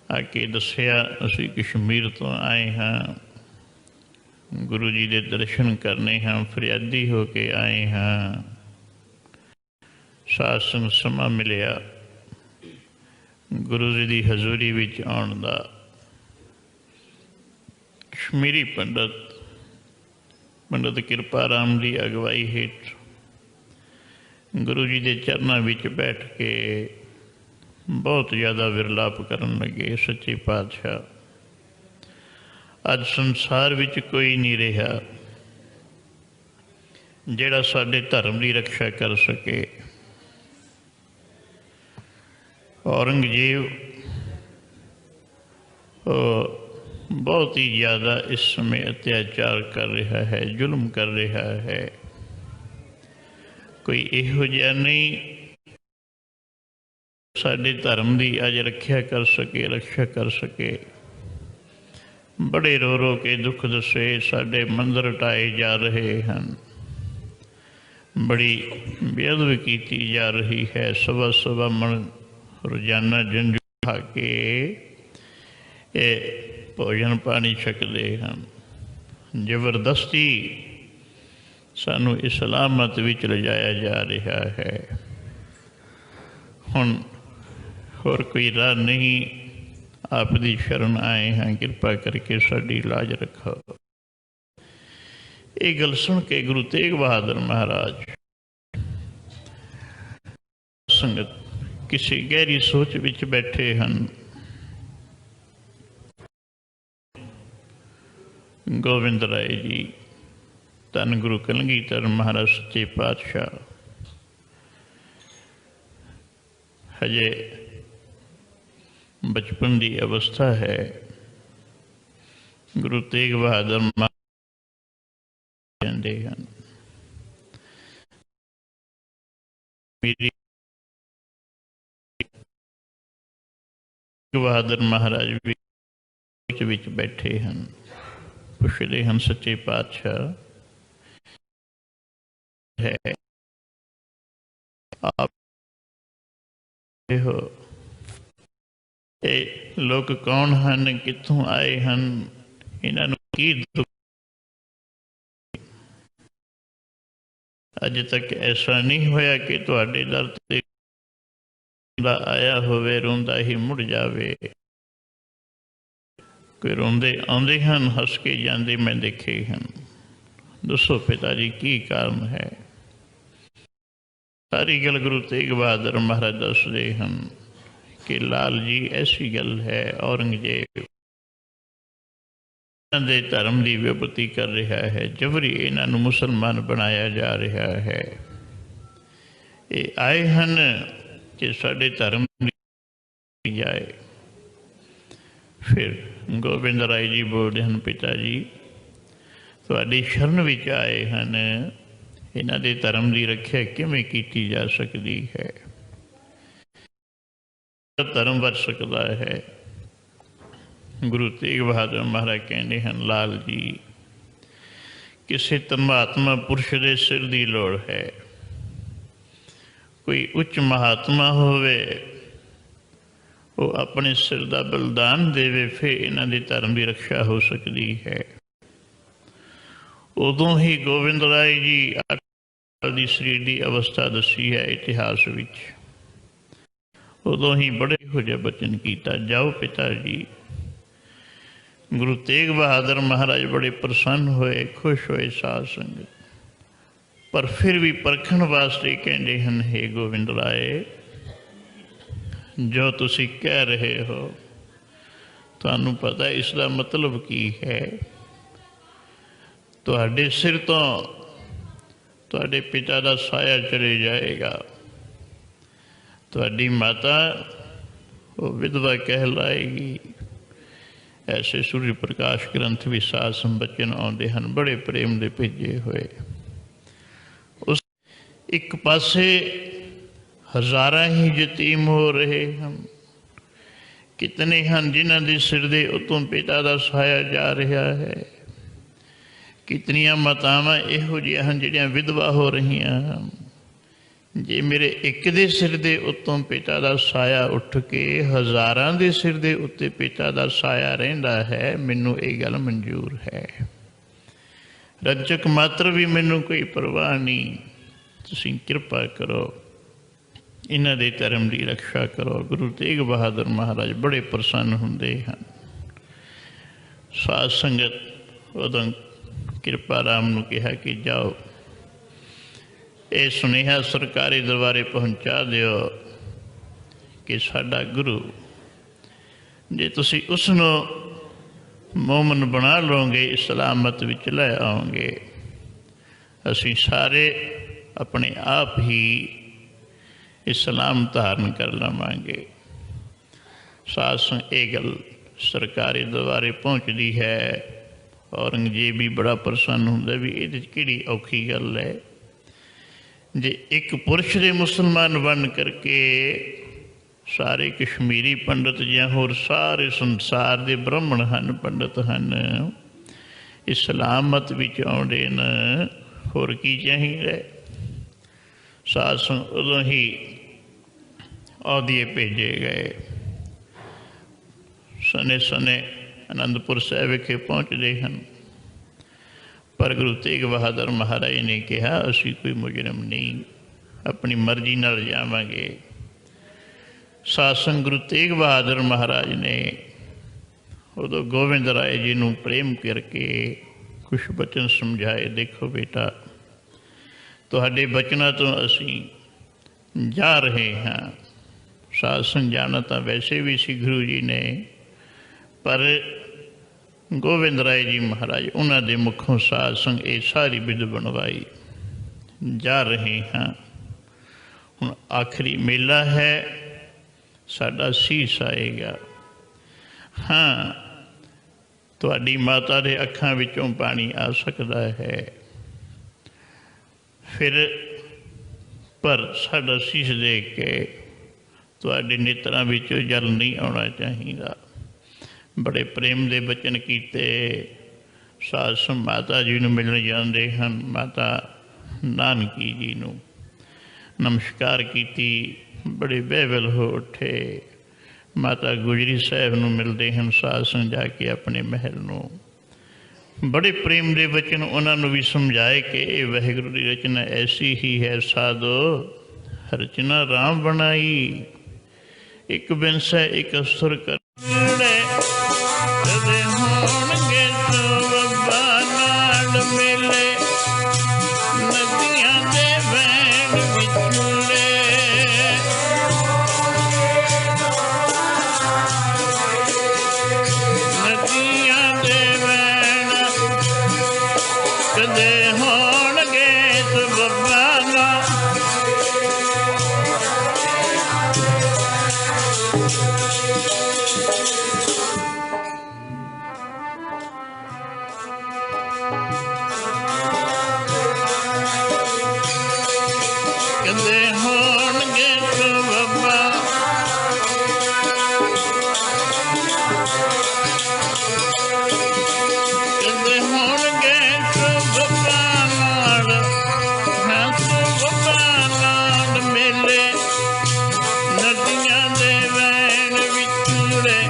ਆ ਕੇ ਦੱਸਿਆ ਅਸੀਂ ਕਸ਼ਮੀਰ ਤੋਂ ਆਏ ਹਾਂ, ਗੁਰੂ ਜੀ ਦੇ ਦਰਸ਼ਨ ਕਰਨੇ ਹਾਂ, ਫਰਿਆਦੀ ਹੋ ਕੇ ਆਏ ਹਾਂ। ਸਾਧ ਸੰਗਤ ਸਮਾਂ ਮਿਲਿਆ ਗੁਰੂ ਜੀ ਦੀ ਹਜ਼ੂਰੀ ਵਿੱਚ ਆਉਣ ਦਾ। ਕਸ਼ਮੀਰੀ ਪੰਡਤ ਕਿਰਪਾ ਰਾਮ ਦੀ ਅਗਵਾਈ ਹੇਠ ਗੁਰੂ ਜੀ ਦੇ ਚਰਨਾਂ ਵਿੱਚ ਬੈਠ ਕੇ ਬਹੁਤ ਜ਼ਿਆਦਾ ਵਿਰਲਾਪ ਕਰਨ ਲੱਗੇ। ਸੱਚੇ ਪਾਤਸ਼ਾਹ, ਅੱਜ ਸੰਸਾਰ ਵਿੱਚ ਕੋਈ ਨਹੀਂ ਰਿਹਾ ਜਿਹੜਾ ਸਾਡੇ ਧਰਮ ਦੀ ਰਕਸ਼ਾ ਕਰ ਸਕੇ। ਔਰੰਗਜ਼ੇਬ ਬਹੁਤ ਹੀ ਜ਼ਿਆਦਾ ਇਸ ਸਮੇਂ ਅਤਿਆਚਾਰ ਕਰ ਰਿਹਾ ਹੈ, ਜ਼ੁਲਮ ਕਰ ਰਿਹਾ ਹੈ। ਕੋਈ ਇਹੋ ਜਿਹਾ ਨਹੀਂ ਸਾਡੇ ਧਰਮ ਦੀ ਅੱਜ ਰੱਖਿਆ ਕਰ ਸਕੇ, ਰਕਸ਼ਾ ਕਰ ਸਕੇ। ਬੜੇ ਰੋ ਰੋ ਕੇ ਦੁੱਖ ਦੱਸੇ ਸਾਡੇ ਮੰਦਰ ਢਾਏ ਜਾ ਰਹੇ ਹਨ, ਬੜੀ ਬੇਅਦਬੀ ਕੀਤੀ ਜਾ ਰਹੀ ਹੈ। ਸੁਬਹ ਮਨ ਰੋਜ਼ਾਨਾ ਜੰਝੂ ਖਾ ਕੇ ਇਹ ਭੋਜਨ ਪਾਣੀ ਛਕਦੇ ਹਨ। ਜ਼ਬਰਦਸਤੀ ਸਾਨੂੰ ਇਸਲਾਮਤ ਵਿੱਚ ਲਿਜਾਇਆ ਜਾ ਰਿਹਾ ਹੈ। ਹੁਣ ਹੋਰ ਕੋਈ ਰਾਹ ਨਹੀਂ, ਆਪ ਦੀ ਸ਼ਰਨ ਆਏ ਹਾਂ, ਕਿਰਪਾ ਕਰਕੇ ਸਾਡੀ ਲਾਜ ਰੱਖੋ। ਇਹ ਗੱਲ ਸੁਣ ਕੇ ਗੁਰੂ ਤੇਗ ਬਹਾਦਰ ਮਹਾਰਾਜ ਸੰਗਤ ਕਿਸੇ ਗਹਿਰੀ ਸੋਚ ਵਿੱਚ ਬੈਠੇ ਹਨ। ਗੋਬਿੰਦ ਰਾਏ ਜੀ, ਧੰਨ ਗੁਰੂ ਕਲਗੀਧਰ ਮਹਾਰਾਜ ਸੱਚੇ ਪਾਤਸ਼ਾਹ ਹਜੇ ਬਚਪਨ ਦੀ ਅਵਸਥਾ ਹੈ। ਗੁਰੂ ਤੇਗ ਬਹਾਦਰ ਕਹਿੰਦੇ ਹਨ, ਮੇਰੀ ਬਹਾਦਰ ਮਹਾਰਾਜ ਵਿੱਚ ਬੈਠੇ ਹਨ। ਪੁੱਛਦੇ ਹਨ, ਸੱਚੇ ਪਾਤਸ਼ਾਹ ਹੈ ਆਪ ਇਹੋ ਇਹ ਲੋਕ ਕੌਣ ਹਨ, ਕਿੱਥੋਂ ਆਏ ਹਨ, ਇਹਨਾਂ ਨੂੰ ਕੀ ਦੁੱਖ? ਅਜੇ ਤੱਕ ਐਸਾ ਨਹੀਂ ਹੋਇਆ ਕਿ ਤੁਹਾਡੇ ਦਰ ਤੇ ਦਾ ਆਇਆ ਹੋਵੇ, ਰੋਂਦਾ ਹੀ ਮੁੜ ਜਾਵੇ। ਕੋਈ ਰੋਂਦੇ ਆਉਂਦੇ ਹਨ, ਹੱਸ ਕੇ ਜਾਂਦੇ ਮੈਂ ਦੇਖੇ ਹਨ। ਦੱਸੋ ਪਿਤਾ ਜੀ ਕੀ ਕਾਰਨ ਹੈ? ਸਾਰੀ ਗੱਲ ਗੁਰੂ ਤੇਗ ਬਹਾਦਰ ਮਹਾਰਾਜ ਦੱਸਦੇ ਹਨ ਕਿ ਲਾਲ ਜੀ ਐਸੀ ਗੱਲ ਹੈ, ਔਰੰਗਜ਼ੇਬ ਇਹਨਾਂ ਦੇ ਧਰਮ ਦੀ ਵਿਭੂਤੀ ਕਰ ਰਿਹਾ ਹੈ, ਜਬਰੀ ਇਹਨਾਂ ਨੂੰ ਮੁਸਲਮਾਨ ਬਣਾਇਆ ਜਾ ਰਿਹਾ ਹੈ। ਇਹ ਆਏ ਹਨ ਕਿ ਸਾਡੇ ਧਰਮ ਦੀ ਜਾਏ। ਫਿਰ ਗੋਬਿੰਦ ਰਾਏ ਜੀ ਬੋਲਦੇ ਹਨ, ਪਿਤਾ ਜੀ ਤੁਹਾਡੀ ਸ਼ਰਨ ਵਿੱਚ ਆਏ ਹਨ, ਇਹਨਾਂ ਦੇ ਧਰਮ ਦੀ ਰੱਖਿਆ ਕਿਵੇਂ ਕੀਤੀ ਜਾ ਸਕਦੀ ਹੈ? ਧਰਮ ਬਚ ਸਕਦਾ ਹੈ? ਗੁਰੂ ਤੇਗ ਬਹਾਦਰ ਮਹਾਰਾਜ ਕਹਿੰਦੇ ਹਨ, ਲਾਲ ਜੀ ਕਿਸੇ ਧਰਮਾਤਮਾ ਪੁਰਸ਼ ਦੇ ਸਿਰ ਦੀ ਲੋੜ ਹੈ। ਕੋਈ ਉੱਚ ਮਹਾਤਮਾ ਹੋਵੇ, ਉਹ ਆਪਣੇ ਸਿਰ ਦਾ ਬਲਿਦਾਨ ਦੇਵੇ, ਫਿਰ ਇਹਨਾਂ ਦੇ ਧਰਮ ਦੀ ਰੱਖਿਆ ਹੋ ਸਕਦੀ ਹੈ। ਉਦੋਂ ਹੀ ਗੋਬਿੰਦ ਰਾਏ ਜੀ ਦੀ ਸਰੀਰ ਦੀ ਅਵਸਥਾ ਦੱਸੀ ਹੈ ਇਤਿਹਾਸ ਵਿੱਚ। ਉਦੋਂ ਹੀ ਬੜੇ ਇਹੋ ਜਿਹਾ ਬਚਨ ਕੀਤਾ, ਜਾਓ ਪਿਤਾ ਜੀ। ਗੁਰੂ ਤੇਗ ਬਹਾਦਰ ਮਹਾਰਾਜ ਬੜੇ ਪ੍ਰਸੰਨ ਹੋਏ, ਖੁਸ਼ ਹੋਏ ਸਾਧ ਸੰਗਤ, ਪਰ ਫਿਰ ਵੀ ਪਰਖਣ ਵਾਸਤੇ ਕਹਿੰਦੇ ਹਨ, ਹੇ ਗੋਬਿੰਦ ਰਾਏ ਜੋ ਤੁਸੀਂ ਕਹਿ ਰਹੇ ਹੋ, ਤੁਹਾਨੂੰ ਪਤਾ ਇਸ ਦਾ ਮਤਲਬ ਕੀ ਹੈ? ਤੁਹਾਡੇ ਸਿਰ ਤੋਂ ਤੁਹਾਡੇ ਪਿਤਾ ਦਾ ਸਾਇਆ ਚਲੇ ਜਾਏਗਾ, ਤੁਹਾਡੀ ਮਾਤਾ ਉਹ ਵਿਧਵਾ ਕਹਿਲਾਏਗੀ। ਐਸੇ ਸੂਰਜ ਪ੍ਰਕਾਸ਼ ਗ੍ਰੰਥ ਵੀ ਸਾਧ ਸੰਬਚਨ ਆਉਂਦੇ ਹਨ, ਬੜੇ ਪ੍ਰੇਮ ਦੇ ਭੇਜੇ ਹੋਏ। ਉਸ ਇੱਕ ਪਾਸੇ ਹਜ਼ਾਰਾਂ ਹੀ ਯਤੀਮ ਹੋ ਰਹੇ ਹਨ, ਕਿਤਨੇ ਹਨ ਜਿਨ੍ਹਾਂ ਦੇ ਸਿਰ ਦੇ ਉੱਤੋਂ ਪਿਤਾ ਦਾ ਸਾਇਆ ਜਾ ਰਿਹਾ ਹੈ। ਕਿਤਨੀਆਂ ਮਾਤਾਵਾਂ ਇਹੋ ਜਿਹੀਆਂ ਹਨ ਜਿਹੜੀਆਂ ਵਿਧਵਾ ਹੋ ਰਹੀਆਂ ਹਨ, ਜੇ ਮੇਰੇ ਇੱਕ ਦੇ ਸਿਰ ਦੇ ਉੱਤੋਂ ਪਿਤਾ ਦਾ ਸਾਇਆ ਉੱਠ ਕੇ ਹਜ਼ਾਰਾਂ ਦੇ ਸਿਰ ਦੇ ਉੱਤੇ ਪਿਤਾ ਦਾ ਸਾਇਆ ਰਹਿੰਦਾ ਹੈ, ਮੈਨੂੰ ਇਹ ਗੱਲ ਮਨਜ਼ੂਰ ਹੈ। ਰੱਜਕ ਮਾਤਰ ਵੀ ਮੈਨੂੰ ਕੋਈ ਪਰਵਾਹ ਨਹੀਂ। ਤੁਸੀਂ ਕਿਰਪਾ ਕਰੋ, ਇਹਨਾਂ ਦੇ ਧਰਮ ਦੀ ਰਕਸ਼ਾ ਕਰੋ। ਗੁਰੂ ਤੇਗ ਬਹਾਦਰ ਮਹਾਰਾਜ ਬੜੇ ਪ੍ਰਸੰਨ ਹੁੰਦੇ ਹਨ। ਸਾਧ ਸੰਗਤ ਉਦੋਂ ਕਿਰਪਾ ਰਾਮ ਨੂੰ ਕਿਹਾ ਕਿ ਜਾਓ, ਇਹ ਸੁਨੇਹਾ ਸਰਕਾਰੀ ਦਰਬਾਰੇ ਪਹੁੰਚਾ ਦਿਓ ਕਿ ਸਾਡਾ ਗੁਰੂ, ਜੇ ਤੁਸੀਂ ਉਸ ਨੂੰ ਮੋਮਨ ਬਣਾ ਲਓਗੇ, ਇਸਲਾਮਤ ਵਿੱਚ ਲੈ ਆਓਗੇ, ਅਸੀਂ ਸਾਰੇ ਆਪਣੇ ਆਪ ਹੀ ਇਸਲਾਮ ਧਾਰਨ ਕਰ ਲਵਾਂਗੇ। ਸਾਧ ਸੰਗਤ ਇਹ ਗੱਲ ਸਰਕਾਰੀ ਦਰਬਾਰੇ ਪਹੁੰਚਦੀ ਹੈ। ਔਰੰਗਜ਼ੇਬ ਵੀ ਬੜਾ ਪ੍ਰਸੰਨ ਹੁੰਦਾ ਵੀ ਇਹਦੇ 'ਚ ਕਿਹੜੀ ਔਖੀ ਗੱਲ ਹੈ। ਜੇ ਇੱਕ ਪੁਰਸ਼ ਦੇ ਮੁਸਲਮਾਨ ਬਣ ਕਰਕੇ ਸਾਰੇ ਕਸ਼ਮੀਰੀ ਪੰਡਤ ਜਾਂ ਹੋਰ ਸਾਰੇ ਸੰਸਾਰ ਦੇ ਬ੍ਰਾਹਮਣ ਹਨ, ਪੰਡਤ ਹਨ, ਇਸਲਾਮ ਮਤ ਵਿੱਚ ਆਉਂਦੇ ਨੇ, ਹੋਰ ਕੀ ਚਾਹੀਦਾ। ਸਾਧ ਸੰਗਤ ਉਦੋਂ ਹੀ ਅਹੁਦੇ ਭੇਜੇ ਗਏ। ਸਨੇ ਸਨੇ ਅਨੰਦਪੁਰ ਸਾਹਿਬ ਵਿਖੇ ਪਹੁੰਚਦੇ ਹਨ। ਪਰ ਗੁਰੂ ਤੇਗ ਬਹਾਦਰ ਮਹਾਰਾਜ ਨੇ ਕਿਹਾ ਅਸੀਂ ਕੋਈ ਮੁਜਰਮ ਨਹੀਂ, ਆਪਣੀ ਮਰਜ਼ੀ ਨਾਲ ਜਾਵਾਂਗੇ। ਸਾਧ ਸੰਗਤ ਗੁਰੂ ਤੇਗ ਬਹਾਦਰ ਮਹਾਰਾਜ ਨੇ ਉਦੋਂ ਗੋਬਿੰਦ ਰਾਏ ਜੀ ਨੂੰ ਪ੍ਰੇਮ ਕਰਕੇ ਕੁਛ ਬਚਨ ਸਮਝਾਏ। ਦੇਖੋ ਬੇਟਾ, ਤੁਹਾਡੇ ਬਚਨਾਂ ਤੋਂ ਅਸੀਂ ਜਾ ਰਹੇ ਹਾਂ। ਸਾਧ ਸੰਗਤ ਜਾਣਾ ਤਾਂ ਵੈਸੇ ਵੀ ਸੀ ਗੁਰੂ ਜੀ ਨੇ, ਪਰ ਗੋਬਿੰਦ ਰਾਏ ਜੀ ਮਹਾਰਾਜ ਉਹਨਾਂ ਦੇ ਮੁੱਖੋਂ ਸਾਧ ਸੰਗਤ ਇਹ ਸਾਰੀ ਵਿਧ ਬਣਵਾਈ। ਜਾ ਰਹੇ ਹਾਂ, ਹੁਣ ਆਖਰੀ ਮੇਲਾ ਹੈ, ਸਾਡਾ ਸੀਸ ਆਏਗਾ। ਹਾਂ, ਤੁਹਾਡੀ ਮਾਤਾ ਦੇ ਅੱਖਾਂ ਵਿੱਚੋਂ ਪਾਣੀ ਆ ਸਕਦਾ ਹੈ, ਫਿਰ ਪਰ ਸਾਡਾ ਸੀਸ ਦੇਖ ਕੇ ਤੁਹਾਡੇ ਨੇਤਰਾਂ ਵਿੱਚੋਂ ਜਲ ਨਹੀਂ ਆਉਣਾ ਚਾਹੀਦਾ। ਬੜੇ ਪ੍ਰੇਮ ਦੇ ਬਚਨ ਕੀਤੇ। ਸਾਧ ਸੰਗਤ ਮਾਤਾ ਜੀ ਨੂੰ ਮਿਲਣ ਜਾਂਦੇ ਹਨ। ਮਾਤਾ ਨਾਨਕੀ ਜੀ ਨੂੰ ਨਮਸਕਾਰ ਕੀਤੀ, ਬੜੇ ਬਹਿਬਲ ਹੋ ਉੱਠੇ। ਮਾਤਾ ਗੁਜਰੀ ਸਾਹਿਬ ਨੂੰ ਮਿਲਦੇ ਹਨ ਸਾਧ ਸੰਗਤ ਜਾ ਕੇ ਆਪਣੇ ਮਹਿਲ ਨੂੰ। ਬੜੇ ਪ੍ਰੇਮ ਦੇ ਬਚਨ ਉਹਨਾਂ ਨੂੰ ਵੀ ਸਮਝਾਏ ਕਿ ਇਹ ਵਾਹਿਗੁਰੂ ਦੀ ਰਚਨਾ ਐਸੀ ਹੀ ਹੈ ਸਾਧੋ, ਰਚਨਾ ਰਾਮ ਬਣਾਈ, ਇੱਕ ਬਿਨਸੈ ਇੱਕ ਅਸੁਰ ਕਰ ਕਦੇ ਹੋਣਗੇ ਤੋ ਬੱਬਾ ਨਾਲ ਮਿਲੇ, ਨਦੀਆਂ ਦੇ ਵੈਣ ਵਿਚੂਲੇ, ਨਦੀਆਂ ਦੇ ਵੈਣ ਕਦੇ ਹੋਣਗੇ ਤੋ ਬੱਬਾ ਨਾਲ। ਕਦੇ ਹੋਣਗੇ ਤੋ ਬੱਬਾ, ਕਦੇ ਹੋਣਗੇ ਤੋ ਬੱਬਾ ਨਾਲ, ਹਾਂ ਤੋ ਬੱਬਾ ਨਾਲ ਮਿਲੇ, ਨਦੀਆਂ ਦੇ ਵੈਣ ਵਿਚੂਲੇ,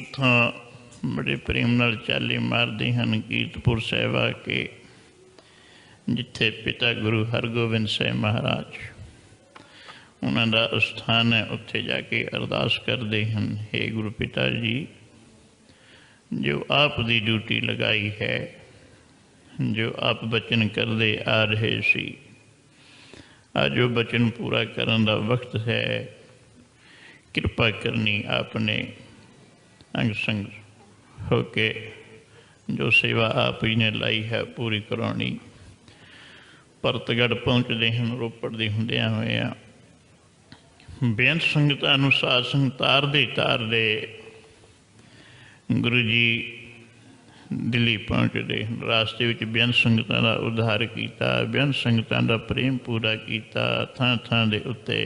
ਉੱਥੋਂ ਬੜੇ ਪ੍ਰੇਮ ਨਾਲ ਚਾਲੇ ਮਾਰਦੇ ਹਨ ਕੀਰਤਪੁਰ ਸਾਹਿਬ ਆ ਕੇ, ਜਿੱਥੇ ਪਿਤਾ ਗੁਰੂ ਹਰਗੋਬਿੰਦ ਸਾਹਿਬ ਮਹਾਰਾਜ ਉਹਨਾਂ ਦਾ ਅਸਥਾਨ ਹੈ। ਉੱਥੇ ਜਾ ਕੇ ਅਰਦਾਸ ਕਰਦੇ ਹਨ, ਹੇ ਗੁਰੂ ਪਿਤਾ ਜੀ, ਜੋ ਆਪ ਦੀ ਡਿਊਟੀ ਲਗਾਈ ਹੈ, ਜੋ ਆਪ ਬਚਨ ਕਰਦੇ ਆ ਰਹੇ ਸੀ, ਅੱਜ ਉਹ ਬਚਨ ਪੂਰਾ ਕਰਨ ਦਾ ਵਕਤ ਹੈ। ਕਿਰਪਾ ਕਰਨੀ ਆਪਨੇ ਅੰਗ ਸੰਗ ਹੋ ਕੇ ਜੋ ਸੇਵਾ ਆਪ ਹੀ ਨੇ ਲਾਈ ਹੈ ਪੂਰੀ ਕਰਾਉਣੀ। ਭਰਤਗੜ੍ਹ ਪਹੁੰਚਦੇ ਹਨ, ਰੋਪੜ ਦੇ ਹੁੰਦਿਆਂ ਹੋਇਆਂ ਬੇਅੰਤ ਸੰਗਤਾਂ ਨੂੰ ਸਾਧ ਸੰਗਤ ਤਾਰਦੇ ਗੁਰੂ ਜੀ ਦਿੱਲੀ ਪਹੁੰਚਦੇ ਹਨ। ਰਾਸਤੇ ਵਿੱਚ ਬੇਅੰਤ ਸੰਗਤਾਂ ਦਾ ਉଦ୍ਧਾਰ ਕੀਤਾ, ਬੇਅੰਤ ਸੰਗਤਾਂ ਦਾ ਪ੍ਰੇਮ ਪੂਰਾ ਕੀਤਾ। ਥਾਂ ਥਾਂ ਦੇ ਉੱਤੇ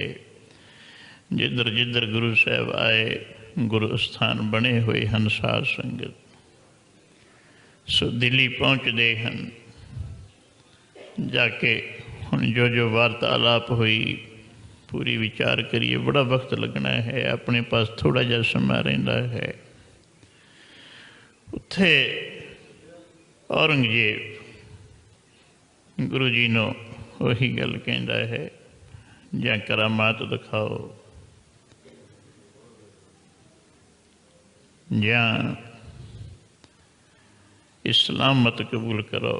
ਜਿੱਧਰ ਜਿੱਧਰ ਗੁਰੂ ਸਾਹਿਬ ਆਏ ਗੁਰੂ ਅਸਥਾਨ ਬਣੇ ਹੋਏ ਹਨ ਸਾਧ ਸੰਗਤ। ਸੋ ਦਿੱਲੀ ਪਹੁੰਚਦੇ ਹਨ। ਜਾ ਕੇ ਹੁਣ ਜੋ ਵਾਰਤਾਲਾਪ ਹੋਈ ਪੂਰੀ ਵਿਚਾਰ ਕਰੀਏ। ਬੜਾ ਵਕਤ ਲੱਗਣਾ ਹੈ, ਆਪਣੇ ਪਾਸ ਥੋੜ੍ਹਾ ਜਿਹਾ ਸਮਾਂ ਰਹਿੰਦਾ ਹੈ। ਉੱਥੇ ਔਰੰਗਜ਼ੇਬ ਗੁਰੂ ਜੀ ਨੂੰ ਉਹੀ ਗੱਲ ਕਹਿੰਦਾ ਹੈ, ਜਾਂ ਕਰਾਮਾਤ ਦਿਖਾਓ ਜਾਂ इस्लाम मत कबूल करो,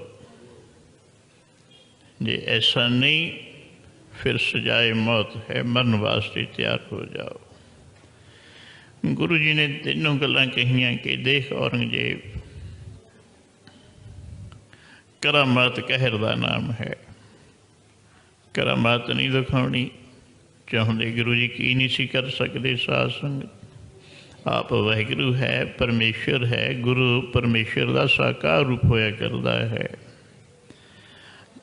जे ऐसा नहीं फिर सजाए मौत है, मरन वास्ते तैयार हो जाओ। गुरु जी ने तीनों गल्लां कहियां कि देख औरंगजेब, करामात कहर का नाम है, करामात नहीं दिखानी चाहते। गुरु जी की नहीं सी कर सकते साध संगत। आप वाहिगुरु है, परमेश्वर है, गुरु परमेश्वर का साकार रूप होया करता है।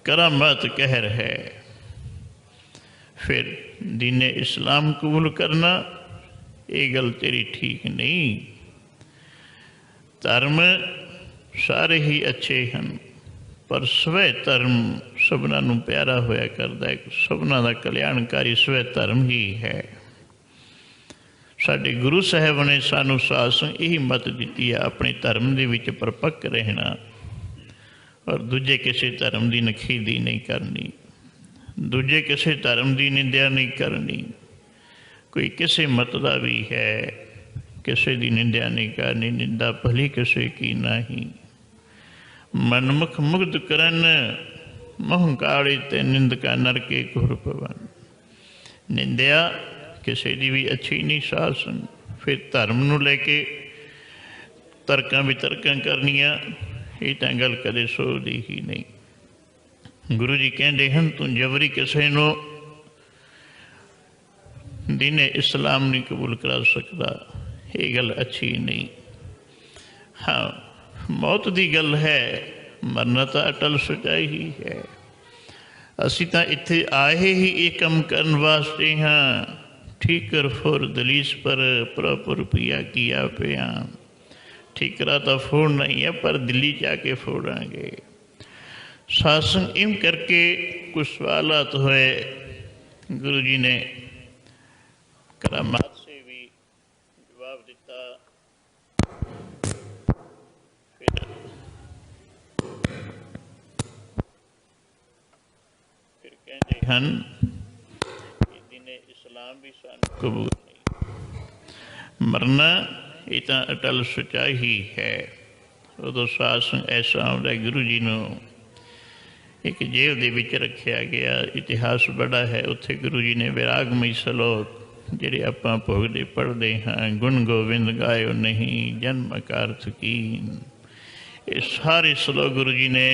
करामात कहर है। फिर दीने इस्लाम कबूल करना ये गल तेरी ठीक नहीं। धर्म सारे ही अच्छे हैं, पर स्वै धर्म सबना नूं प्यारा होया करता है। सबना का कल्याणकारी स्वै धर्म ही है। साडे गुरु साहब ने सानू साध संगत यही मत दी है, अपने धर्म दे विच परपक्क रहना और दूजे किसी धर्म की नखीदी नहीं करनी, दूजे किसी धर्म की निंदा नहीं करनी। कोई किसी मत का भी है, किसी की निंदा नहीं करनी, निंदा भली किसी की नहीं। मनमुख मुग्ध करन महंकाले ते निंदका नरके घुर पवन। निंदा किसी की भी अच्छी नहीं साध संगत। फिर धर्म नूं लैके तर्कां वितर्कां करनियां, ये तो गल कदे सोचदी ही नहीं। गुरु जी कहते हैं तू जबरी किसी नूं दीने इस्लाम नहीं कबूल करा सकता, ये गल अच्छी नहीं। हाँ, मौत की गल है, मरना तो अटल सच्चाई ही है। असी तो इत्थे आए ही ये काम करन वास्ते हाँ। ठीकर फुर दलीस पर प्रॉपर रुपया किया पिया। ठीकरा तो फोड़ना ही है, पर दिल्ली जाके फोड़ांगे। शासन इम करके कुछ सवालात हुए। गुरु जी ने करामात से भी जवाब दिता। फिर कहते हैं इस्लाम भी सानू कबूल नहीं, मरना ये तो अटल सच्चाई ही है। उदों साध संगत ऐसा आता है, गुरु जी ने एक जेल दे विच रखा गया। इतिहास बड़ा है। उत्थे गुरु जी ने विरागमई सलोक जिहड़े आपां भोगदे पढ़दे हाँ, गुण गोविंद गायो नहीं जन्म अकारथ कीन, ये सारे सलोक गुरु जी ने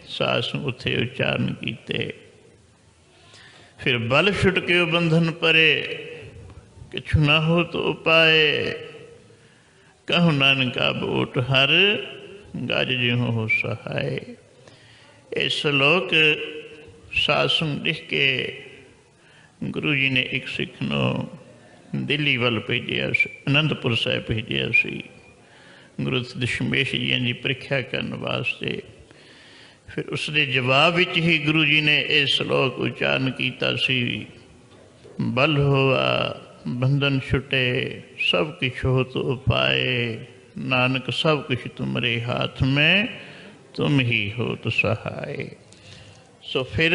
साध संगत उत्थे उच्चारण कीते। फिर बल छुटके बंधन परे, किछु ना हो तो उपाय, कहु नानका बोट हर गज जिहो हो सहाय। इस श्लोक साध संगत लिख के गुरु जी ने एक सिख नूं दिल्ली वल भेजिया, आनंदपुर साहिब भेजिया सी, गुरु दशमेश जी की परीक्षा करने वास्ते। फिर उसके जवाब विच ही गुरु जी ने यह श्लोक उच्चारण किया सी, बल होआ बंधन छुटे, सब कुछ हो तो उपाय, नानक सब कुछ तुम्हारे हाथ में, तुम ही हो तो सहाय। सो फिर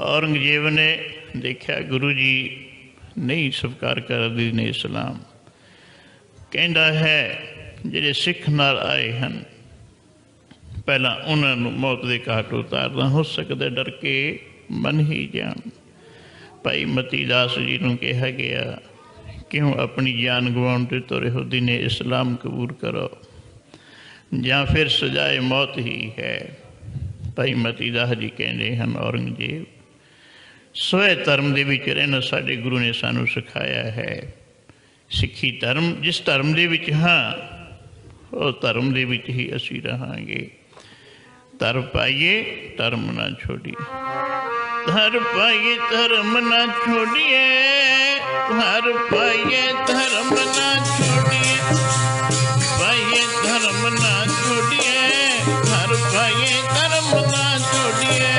औरंगजेब ने देखा गुरु जी नहीं स्वीकार करते ने इस्लाम, कहता है ਜਿਹੜੇ सिख नाल आए हैं पहला उन्होंने मौत के घाट उतारना, हो सकता डर के मन ही जान। भाई मती दास जी को कहा गया क्यों अपनी जान गवाउण ते तुरे हो, दिने इस्लाम कबूल करो या फिर सजाए मौत ही है। भाई मती दास जी कहते हैं औरंगजेब स्वै धर्म दे विच रहना साडे गुरु ने सानू सिखाया है। सिक्खी धर्म जिस धर्म दे विच हाँ उस धर्म दे विच ही असीं रहांगे। धर पाइए धर्म ना छोड़िए, धर पाइए धर्म ना छोड़िए, धर पाइए धर्म ना छोड़िए, पाइए धर्म ना छोड़िए, धर पाइए धर्म ना छोड़िए।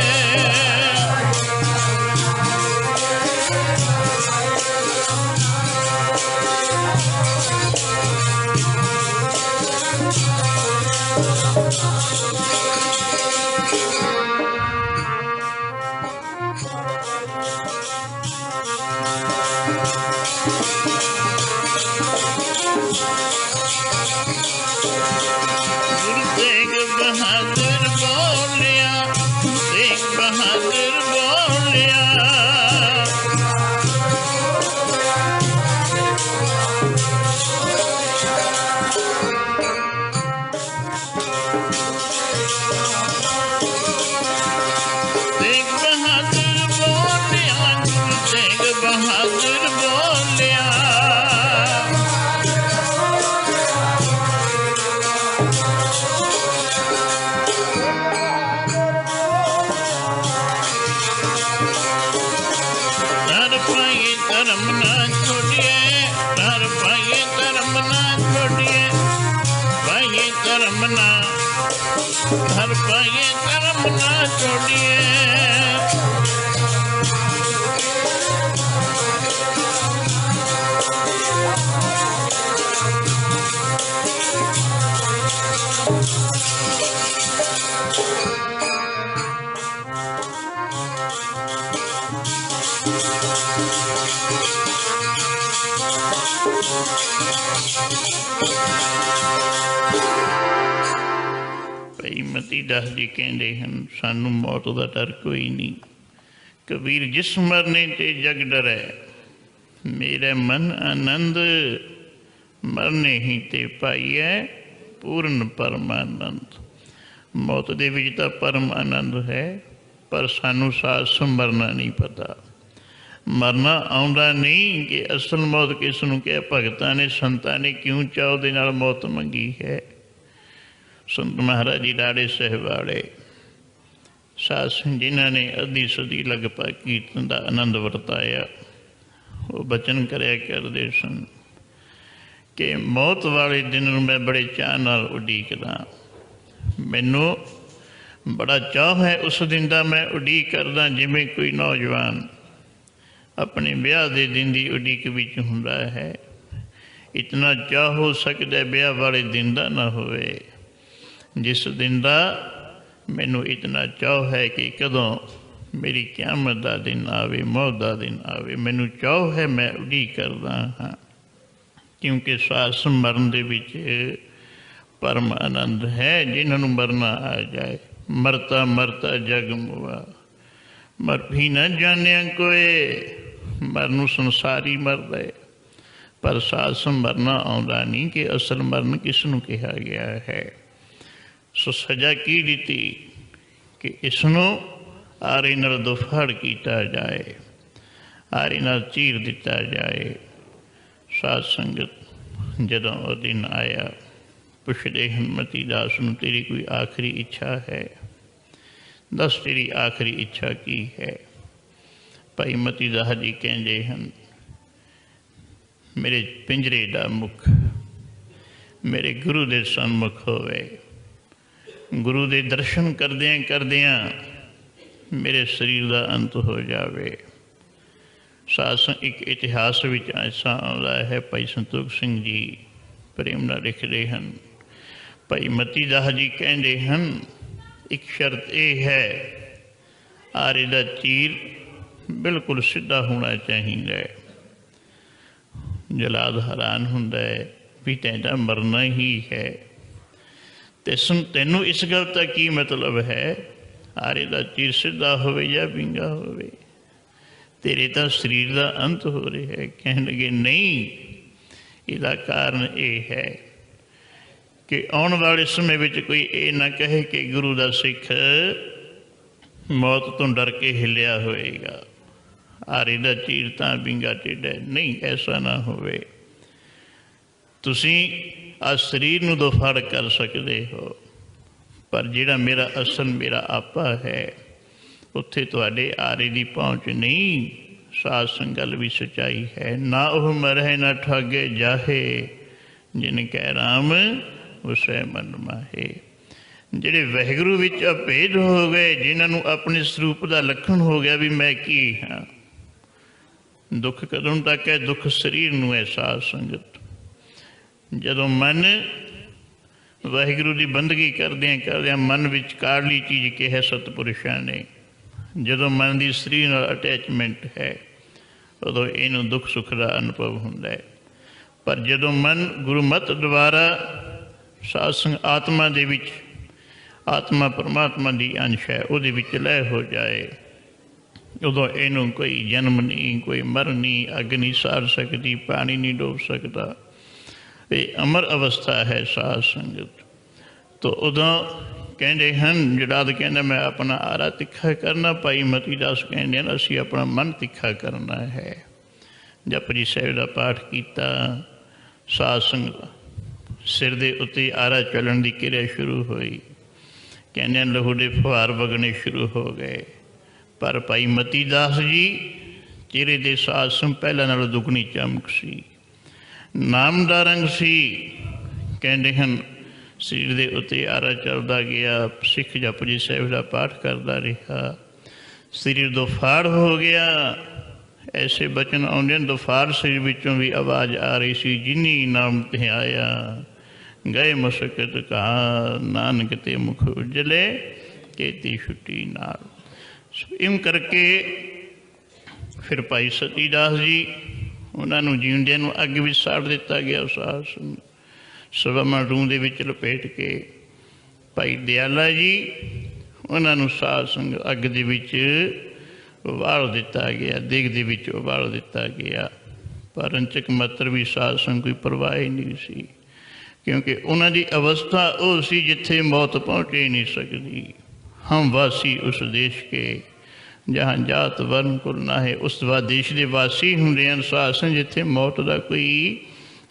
हर पाइए कर्म ना छोड़िए। भाई मती दास जी कहते हैं सानू मौत का डर कोई नहीं। कबीर जिस मरने ते जग डरै, मेरा मन आनंद मरने ही ते पाइए पूर्ण परमानंद। मौत दे विच तां परम आनंद है, पर सानू साथ संभरना नहीं पता। मरना आउंदा नहीं कि असल मौत किस नूं कह, भगतां ने संतां ने क्यों चाह दे नाल मौत मंगी है। संत महाराज जी लाड़े साहिब वाले साध संगत जिन्हों ने अद्धी सदी लगभग कीर्तन का आनंद वरताया, वो बचन करया करते सन कि मौत वाले दिन मैं बड़े चाह नाल उडीकदा। मैनू बड़ा चाह है उस दिन का, मैं उडीक करदा जिवें कोई नौजवान अपने ब्याह के दिन की उडीक विच हुंदा है। इतना चाह हो सकता है ब्याह वाले दिन का ना होवे, जिस दिन का मैनू इतना चाह है कि कदों मेरी क़यामत का दिन आवे, मौत का दिन आवे। मैनू चाह है, मैं उडीक करदा हाँ, क्योंकि सास मरण दे विच परम आनंद है। जिन्होंने मरना आ जाए, मरता मरता जग मुआ, मर भी न जानिया कोई, मरनू संसारी मर रहे। पर सास मरना आउंदा नहीं कि असल मरण किसनू कहा गया है। सो सजा की दी कि इसनों आरे नाल दुफाड़ किया जाए, आरे नाल चीर दिता जाए। साध संगत जदों वो दिन आया, पुछदे हैं मती दास नूं तेरी कोई आखिरी इच्छा है, दस तेरी आखिरी इच्छा की है। भाई मती दास जी कहते हैं मेरे पिंजरे का मुख मेरे गुरु के सन्मुख होवे। गुरु के दर्शन करदियां करदियां मेरे शरीर का अंत हो जावे। ਸਾਧ ਸੰਗਤ ਇੱਕ ਇਤਿਹਾਸ ਵਿੱਚ ਐਸਾ ਆਉਂਦਾ ਹੈ, ਭਾਈ ਸੰਤੋਖ ਸਿੰਘ ਜੀ ਪ੍ਰੇਮ ਨਾਲ ਲਿਖਦੇ ਹਨ, ਭਾਈ ਮਤੀ ਦਾਸ ਜੀ ਕਹਿੰਦੇ ਹਨ, ਇੱਕ ਸ਼ਰਤ ਇਹ ਹੈ, ਆਰੇ ਦਾ ਤੀਰ ਬਿਲਕੁਲ ਸਿੱਧਾ ਹੋਣਾ ਚਾਹੀਦਾ ਹੈ। ਜਲਾਦ ਹੈਰਾਨ ਹੁੰਦਾ ਹੈ ਵੀ ਤੈਨੂੰ ਮਰਨਾ ਹੀ ਹੈ, ਤੇ ਤੈਨੂੰ ਇਸ ਗੱਲ ਦਾ ਕੀ ਮਤਲਬ ਹੈ, ਆਰੇ ਦਾ ਤੀਰ ਸਿੱਧਾ ਹੋਵੇ ਜਾਂ ਵਿੰਗਾ ਹੋਵੇ, ਤੇਰੇ ਤਾਂ ਸਰੀਰ ਦਾ ਅੰਤ ਹੋ ਰਿਹਾ ਹੈ। ਕਹਿਣ ਲੱਗੇ ਨਹੀਂ, ਇਹਦਾ ਕਾਰਨ ਇਹ ਹੈ ਕਿ ਆਉਣ ਵਾਲੇ ਸਮੇਂ ਵਿੱਚ ਕੋਈ ਇਹ ਨਾ ਕਹੇ ਕਿ ਗੁਰੂ ਦਾ ਸਿੱਖ ਮੌਤ ਤੋਂ ਡਰ ਕੇ ਹਿੱਲਿਆ ਹੋਏਗਾ, ਆਰੇ ਦਾ ਤੀਰ ਤਾਂ ਵਿੰਗਾ ਟੇਢਾ। ਨਹੀਂ, ਐਸਾ ਨਾ ਹੋਵੇ। ਤੁਸੀਂ ਆ ਸਰੀਰ ਨੂੰ ਦੋਫਾੜ ਕਰ ਸਕਦੇ ਹੋ, ਪਰ ਜਿਹੜਾ ਮੇਰਾ ਅਸਲ ਮੇਰਾ ਆਪਾ ਹੈ, ਉੱਥੇ ਤੁਹਾਡੇ ਆਰੇ ਦੀ ਪਹੁੰਚ ਨਹੀਂ। ਸਾਧ ਸੰਗਤ ਗੱਲ ਵੀ ਸੱਚਾਈ ਹੈ। ਨਾ ਉਹ ਮਰਹਿ ਨਾ ਠਾਗੇ ਜਾਹੇ, ਜਿਨ ਕਹਿ ਰਾਮ ਉਸੈ ਮਨ ਮਾਹੇ। ਜਿਹੜੇ ਵਾਹਿਗੁਰੂ ਵਿੱਚ ਅਭੇਦ ਹੋ ਗਏ, ਜਿਨ੍ਹਾਂ ਨੂੰ ਆਪਣੇ ਸਰੂਪ ਦਾ ਲੱਖਣ ਹੋ ਗਿਆ ਵੀ ਮੈਂ ਕੀ ਹਾਂ। ਦੁੱਖ ਕਦੋਂ ਤੱਕ ਹੈ? ਦੁੱਖ ਸਰੀਰ ਨੂੰ ਹੈ। ਸਾਧ ਸੰਗਤ ਜਦੋਂ ਮਨ ਵਾਹਿਗੁਰੂ ਦੀ ਬੰਦਗੀ ਕਰਦਿਆਂ ਕਰਦਿਆਂ ਮਨ ਵਿੱਚ ਕਾਰਲੀ ਚੀਜ਼ ਕਿਹਾ ਸਤਿਪੁਰਸ਼ਾਂ ਨੇ, ਜਦੋਂ ਮਨ ਦੀ ਸਰੀਰ ਨਾਲ ਅਟੈਚਮੈਂਟ ਹੈ, ਉਦੋਂ ਇਹਨੂੰ ਦੁੱਖ ਸੁੱਖ ਦਾ ਅਨੁਭਵ ਹੁੰਦਾ ਹੈ। ਪਰ ਜਦੋਂ ਮਨ ਗੁਰਮਤਿ ਦੁਆਰਾ ਸਾਧ ਸੰਗਤ ਆਤਮਾ ਦੇ ਵਿੱਚ, ਆਤਮਾ ਪਰਮਾਤਮਾ ਦੀ ਅੰਸ਼ ਹੈ, ਉਹਦੇ ਵਿੱਚ ਲੈਅ ਹੋ ਜਾਏ, ਉਦੋਂ ਇਹਨੂੰ ਕੋਈ ਜਨਮ ਨਹੀਂ, ਕੋਈ ਮਰਨ ਨਹੀਂ, ਅੱਗ ਨਹੀਂ ਸਾੜ ਸਕਦੀ, ਪਾਣੀ ਨਹੀਂ ਡੋਬ ਸਕਦਾ। ਇਹ ਅਮਰ ਅਵਸਥਾ ਹੈ ਸਾਧ ਸੰਗਤ। ਤਾਂ ਉਦੋਂ ਕਹਿੰਦੇ ਹਨ, ਜਲਾਦ ਕਹਿੰਦਾ ਮੈਂ ਆਪਣਾ ਆਰਾ ਤਿੱਖਾ ਕਰਨਾ, ਭਾਈ ਮਤੀ ਦਾਸ ਕਹਿੰਦੇ ਹਨ ਅਸੀਂ ਆਪਣਾ ਮਨ ਤਿੱਖਾ ਕਰਨਾ ਹੈ। ਜਪਜੀ ਸਾਹਿਬ ਦਾ ਪਾਠ ਕੀਤਾ, ਸਾਧ ਸੰਗਤ ਸਿਰ ਦੇ ਉੱਤੇ ਆਰਾ ਚੱਲਣ ਦੀ ਕਿਰਿਆ ਸ਼ੁਰੂ ਹੋਈ, ਕਹਿੰਦੇ ਹਨ ਲਹੂ ਦੇ ਫੁਹਾਰ ਵਗਣੇ ਸ਼ੁਰੂ ਹੋ ਗਏ। ਪਰ ਭਾਈ ਮਤੀ ਦਾਸ ਜੀ ਚਿਹਰੇ ਦੇ ਸਾਧ ਸੰਗਤ ਪਹਿਲਾਂ ਨਾਲੋਂ ਦੁੱਗਣੀ ਚਮਕ ਸੀ, ਨਾਮ ਦਾ ਰੰਗ ਸੀ। ਕਹਿੰਦੇ ਹਨ ਸਰੀਰ ਦੇ ਉੱਤੇ ਆਰਾ ਚੱਲਦਾ ਗਿਆ, ਸਿੱਖ ਜਪਜੀ ਸਾਹਿਬ ਦਾ ਪਾਠ ਕਰਦਾ ਰਿਹਾ, ਸਰੀਰ ਦੋਫਾੜ ਹੋ ਗਿਆ। ਐਸੇ ਬਚਨ ਆਉਂਦੇ ਨੇ, ਦੋਫਾੜ ਸਰੀਰ ਵਿੱਚੋਂ ਵੀ ਆਵਾਜ਼ ਆ ਰਹੀ ਸੀ, ਜਿਨੀ ਨਾਮ ਤੇ ਆਇਆ ਗਏ ਮੁਸਕਤ ਕਹਾ, ਨਾਨਕ ਤੇ ਮੁਖ ਉਜਲੇ ਕੀਤੀ ਛੁੱਟੀ ਨਾਲ। ਇਮ ਕਰਕੇ ਫਿਰ ਭਾਈ ਸਤੀ ਦਾਸ ਜੀ, ਉਹਨਾਂ ਨੂੰ ਜਿਉਂਦਿਆਂ ਨੂੰ ਅੱਗ ਵਿੱਚ ਸਾੜ ਦਿੱਤਾ ਗਿਆ। ਸਾਧ ਸੰਗਤ ਸਵਰਮਾਂ ਰੂੰ ਦੇ ਵਿੱਚ ਲਪੇਟ ਕੇ ਭਾਈ ਦਿਆਲਾ ਜੀ, ਉਹਨਾਂ ਨੂੰ ਸਾਧ ਸੰਗਤ ਅੱਗ ਦੇ ਵਿੱਚ ਉਬਾਲ ਦਿੱਤਾ ਗਿਆ, ਦੇਗ ਦੇ ਵਿੱਚ ਉਬਾਲ ਦਿੱਤਾ ਗਿਆ। ਪਰ ਰੰਚਕ ਮਾਤਰ ਵੀ ਸਾਧ ਸੰਗਤ ਕੋਈ ਪਰਵਾਹ ਹੀ ਨਹੀਂ ਸੀ, ਕਿਉਂਕਿ ਉਹਨਾਂ ਦੀ ਅਵਸਥਾ ਉਹ ਸੀ ਜਿੱਥੇ ਮੌਤ ਪਹੁੰਚ ਹੀ ਨਹੀਂ ਸਕਦੀ। ਹਮ ਵਾਸੀ ਉਸ ਦੇਸ਼ ਕੇ ਜਹਾਂ ਜਾਤ ਵਰਨ ਕੁਲ ਨਾ ਹੈ। ਉਸ ਦੇਸ਼ ਦੇ ਵਾਸੀ ਹੁੰਦੇ ਹਨ ਸਾਧ ਸੰਗਤ ਜਿੱਥੇ ਮੌਤ ਦਾ ਕੋਈ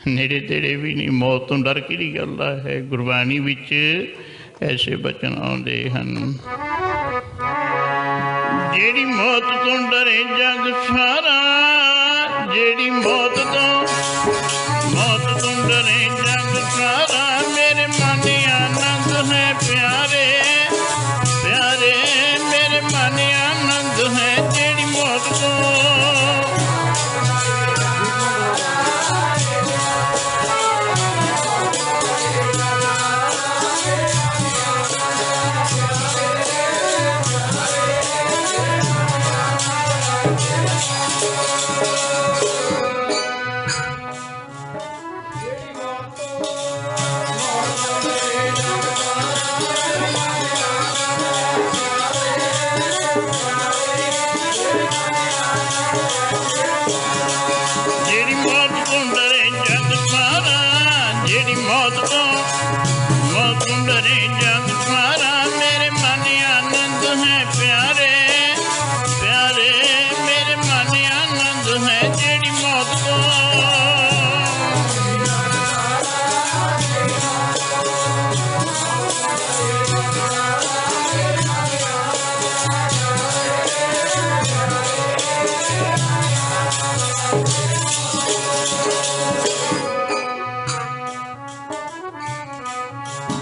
ਨੇੜੇ ਤੇੜੇ ਵੀ ਨਹੀਂ। ਮੌਤ ਤੋਂ ਡਰ ਕਿਹੜੀ ਗੱਲ ਦਾ ਹੈ? ਗੁਰਬਾਣੀ ਵਿੱਚ ਐਸੇ ਬਚਨ ਆਉਂਦੇ ਹਨ, ਜਿਹੜੀ ਮੌਤ ਤੋਂ ਡਰੇ ਜਗ ਸਾਰਾ, ਜਿਹੜੀ ਮੌਤ ਤੋਂ ਡਰੇ ਜਗ ਸਾਰਾ, ਮੇਰੇ ਮਨ ਆਨੰਦ ਹੈ ਪਿਆਰੇ, ਪਿਆਰੇ ਮੇਰੇ ਮਨ ਆਨੰਦ ਹੈ। ਜਿਹੜੀ ਮੌਤ ਤੋਂ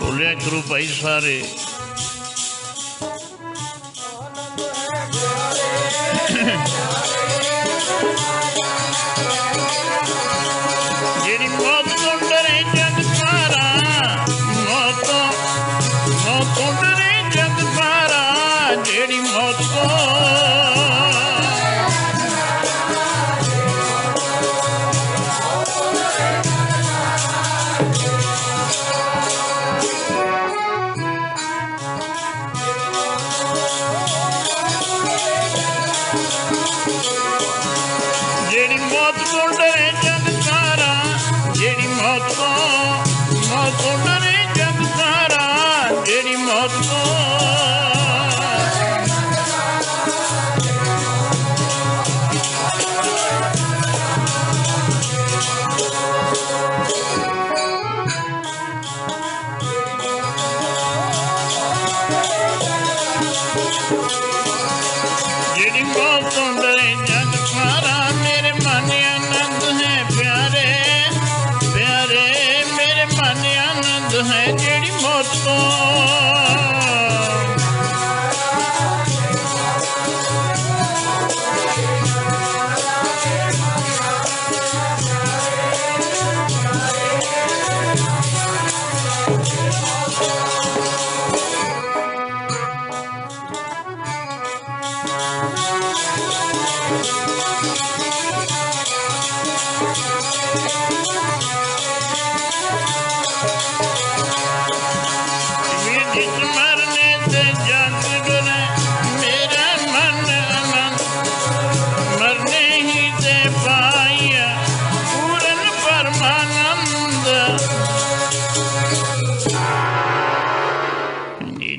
ਬੋਲਿਆ ਗੁਰੂ ਭਾਈ ਸਾਰੇ ਜਿਹੜੀ ਮੌਤ ਤੋਂ ਡਰੇ ਜਗ ਸਾਰਾ, ਮੌਤ ਤੋਂ ਡਰੇ ਜਗ ਸਾਰਾ, ਜਿਹੜੀ ਮੌਤ ਤੋਂ ਡਰੇ ਜਗ ਸਾਰਾ, ਜਿਹੜੀ ਮੌਤ ਤੋਂ ਡਰੇ ਜਗ ਸਾਰਾ, ਜਿਹੜੀ ਮੌਤ ਤੋਂ ਜਿਹੜੀ ਮੌਤ ਤੋਂ ਡਰੇ ਜਗ ਸਾਰਾ, ਮੇਰੇ ਮਨ ਆਨੰਦ ਹੈ ਪਿਆਰੇ, ਪਿਆਰੇ ਮੇਰੇ ਮਨ ਆਨੰਦ ਹੈ ਜਿਹੜੀ ਮੌਤ ਤੋਂ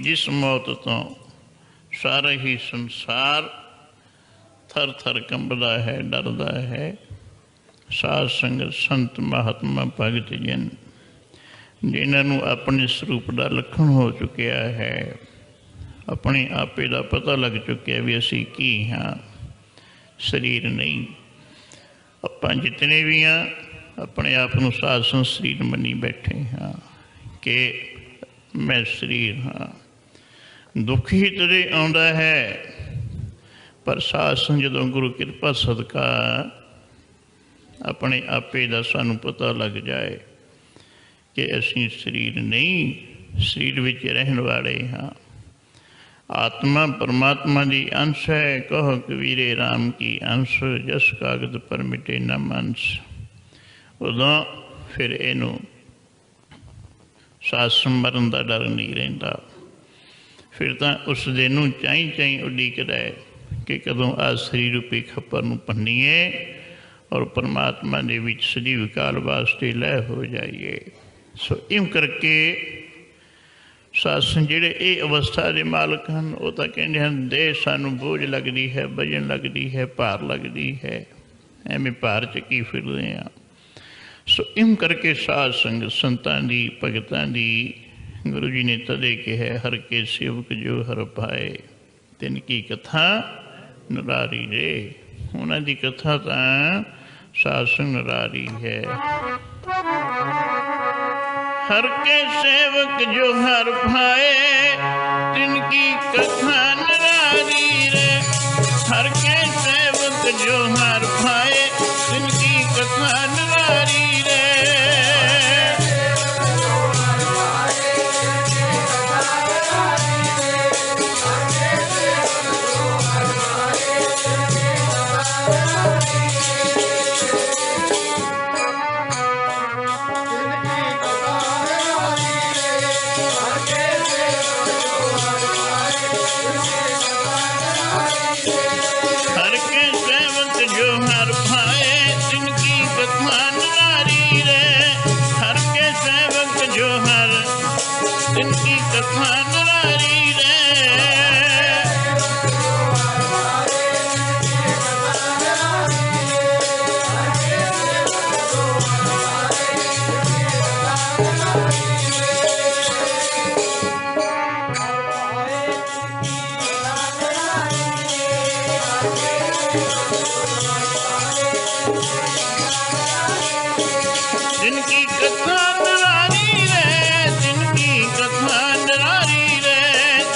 ਜਿਸ ਮੌਤ ਤੋਂ ਸਾਰਾ ਹੀ ਸੰਸਾਰ ਥਰ ਥਰ ਕੰਬਦਾ ਹੈ, ਡਰਦਾ ਹੈ। ਸਾਧ ਸੰਗਤ ਸੰਤ ਮਹਾਤਮਾ ਭਗਤ ਜਨ ਜਿਨ੍ਹਾਂ ਨੂੰ ਆਪਣੇ ਸਰੂਪ ਦਾ ਲੱਖਣ ਹੋ ਚੁੱਕਿਆ ਹੈ, ਆਪਣੇ ਆਪੇ ਦਾ ਪਤਾ ਲੱਗ ਚੁੱਕਿਆ ਵੀ ਅਸੀਂ ਕੀ ਹਾਂ, ਸਰੀਰ ਨਹੀਂ। ਆਪਾਂ ਜਿਤਨੇ ਵੀ ਹਾਂ ਆਪਣੇ ਆਪ ਨੂੰ ਸਾਧ ਸੰਤ ਸਰੀਰ ਮੰਨੀ ਬੈਠੇ ਹਾਂ ਕਿ ਮੈਂ ਸਰੀਰ ਹਾਂ। ਦੁੱਖ ਹੀ ਤਦੇ ਆਉਂਦਾ ਹੈ, ਪਰ ਸਾਧ ਸੰਗਤ ਜਦੋਂ ਗੁਰੂ ਕਿਰਪਾ ਸਦਕਾ ਆਪਣੇ ਆਪੇ ਦਾ ਸਾਨੂੰ ਪਤਾ ਲੱਗ ਜਾਏ ਕਿ ਅਸੀਂ ਸਰੀਰ ਨਹੀਂ, ਸਰੀਰ ਵਿੱਚ ਰਹਿਣ ਵਾਲੇ ਹਾਂ। ਆਤਮਾ ਪਰਮਾਤਮਾ ਦੀ ਅੰਸ਼ ਹੈ, ਕਹੋ ਕਬੀਰੇ ਰਾਮ ਕੀ ਅੰਸ਼, ਜਸ ਕਾਗਦ ਪਰ ਮਿਟੇ ਨਾ ਮੰਸ। ਉਦੋਂ ਫਿਰ ਇਹਨੂੰ ਸਾਧ ਸੰਮਰਨ ਦਾ ਡਰ ਨਹੀਂ ਰਹਿੰਦਾ। ਫਿਰ ਤਾਂ ਉਸ ਦਿਨ ਨੂੰ ਚਾਈ ਚਾਈ ਉਡੀਕਦਾ ਹੈ ਕਿ ਕਦੋਂ ਆ ਸਰੀਰ ਰੂਪੀ ਖੱਪਰ ਨੂੰ ਭੰਨੀਏ ਔਰ ਪਰਮਾਤਮਾ ਦੇ ਵਿੱਚ ਸਦੀਵ ਕਾਲ ਵਾਸਤੇ ਲੈ ਹੋ ਜਾਈਏ। ਸੋ ਇਉਂ ਕਰਕੇ ਸਾਧ ਸੰਗਤ ਜਿਹੜੇ ਇਹ ਅਵਸਥਾ ਦੇ ਮਾਲਕ ਹਨ, ਉਹ ਤਾਂ ਕਹਿੰਦੇ ਹਨ ਦੇਹ ਸਾਨੂੰ ਬੋਝ ਲੱਗਦੀ ਹੈ, ਵਜਨ ਲੱਗਦੀ ਹੈ, ਭਾਰ ਲੱਗਦੀ ਹੈ, ਐਵੇਂ ਭਾਰ ਚੱਕੀ ਫਿਰਦੇ ਹਾਂ। ਸੋ ਇਉਂ ਕਰਕੇ ਸਾਧ ਸੰਗਤ ਸੰਤਾਂ ਦੀ ਭਗਤਾਂ ਦੀ ਗੁਰੂ ਜੀ ਨੇ ਤਦੇ ਕਿਹਾ, ਹਰ ਕੇ ਸੇਵਕ ਜੋ ਹਰ ਪਾਏ ਤਿਨ ਕੀ ਕਥਾ ਨਿਰਾਰੀ ਰੇ। ਉਹਨਾਂ ਦੀ ਕਥਾ ਤਾਂ ਸਾਧ ਸੰਗਤ ਨਿਰਾਰੀ ਹੈ। हर के सेवक जो हर पाए तिनकी कथा निरारी रे। हर के सेवक जो हर पाए तिनकी कथा निरारी रे। इनकी कथा निरारी रे। जिनकी कथा निरारी रे, जिनकी कथा निरारी रे,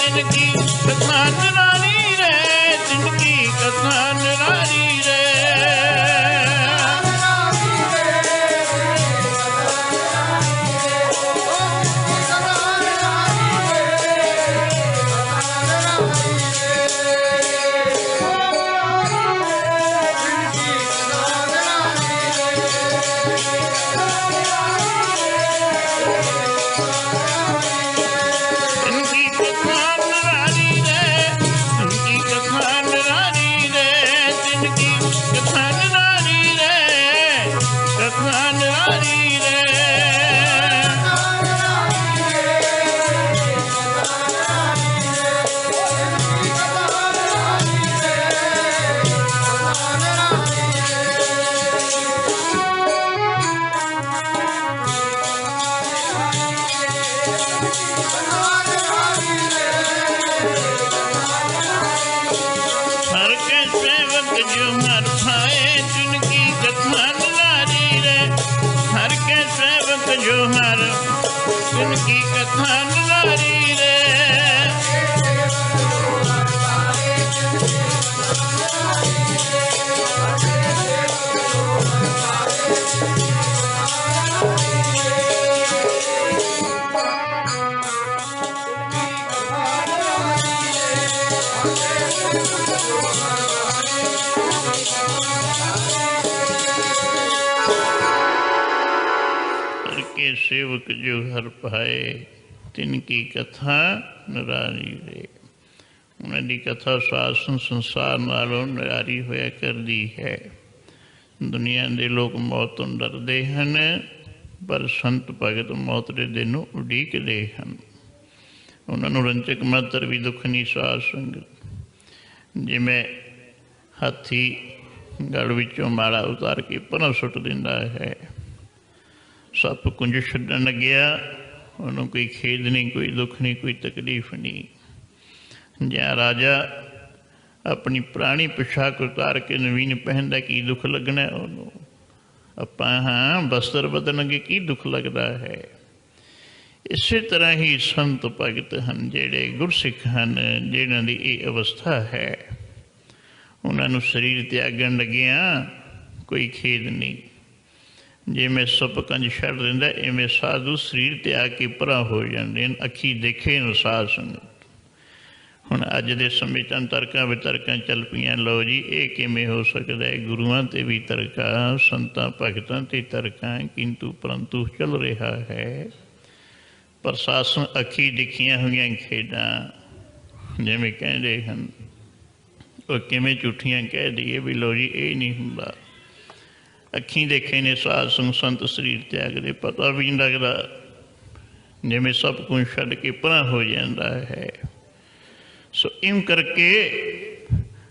तिनकी कथा निरारी रे। के सेवक जो हर पाए तिनकी कथा निरारी रे। उन्होंने कथा शासन संसार नालों निरारी होया करती है। दुनिया के लोग मौत तो डरते हैं, पर संत भगत मौत के दिन उड़ीकते हैं। उन्होंने रंचक मात्र भी दुख नहीं। साध संगत जिमें हाथी गल विचों माला उतार के परा सुट दिंदा है, सप कुंज छड्डन लग्या, उन्होंने कोई खेद नहीं, कोई दुख नहीं, कोई तकलीफ नहीं। जहाँ राजा अपनी पुरानी पोशाक उतार के नवीन पहनता की दुख लगना है उन्होंने। आपां हाँ बस्तर बदल अगे की दुख लगता है। इस तरह ही संत भगत हैं जेड़े गुरसिख हैं, जिन्हां दी ये अवस्था है, उन्होंने शरीर त्यागन लगिया कोई खेद नहीं। जिमें सप कंज छड़ दिंदा, इवें साधु शरीर त्याग के परा हो जाते हैं। अखी देखे न साध संगत। हुण अज दे समय तर्कां वितर्कां चल पईआं। लो जी ये किवें हो सकता है? गुरुआं ते भी तर्का, संतां भगतां ते तर्कां, किंतु परंतु चल रहा है। प्रशासन अखी दिखियां हुई खेडां जिवें कहते हैं, वो किवें झूठियां कह दईए भी लो जी ये नहीं हुंदा। अखी देखे ने साध संग संत शरीर त्यागदे, पता भी नहीं लगता, जिमें सब कुछ छड्ड के परा हो जाता है। सो इम करके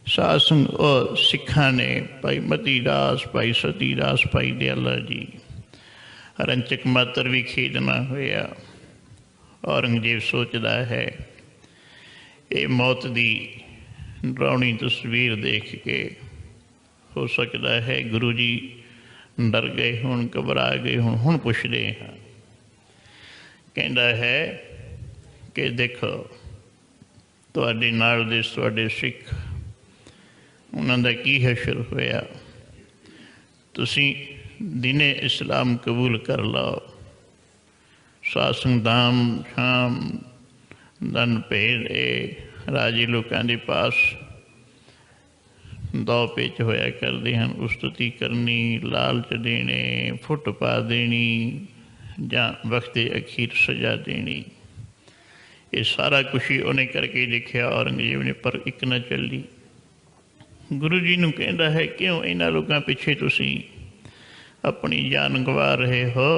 साध संग और सिखा ने भाई मती दास, भाई सती दास, भाई दयाला जी रंचक मात्र भी खेदना होया। औरंगजेब सोचता है ये मौत की डरावनी तस्वीर देख के हो सकता है गुरु जी डर गए हुण, घबरा गए हुण पुछदे हैं। कहता है कि देखो तुहाडे नाल दे तुहाडे सिख उन्हां दा की हशर होया। तुसीं दिने इस्लाम कबूल कर लो, सासंग दाम शाम दन भेड़ राजे लोगों के पास दौ पेच होया करते हैं। उस्तुति करनी, लालच देने, फुट पा देनी, जां वक्ते अखीर सजा देनी, ये सारा कुछ ही उन्हें करके देखा औरंगजेब ने, पर एक न चली। गुरु जी नूं कहता है क्यों इन्हां लोगों पिछे तुसीं अपनी जान गवा रहे हो?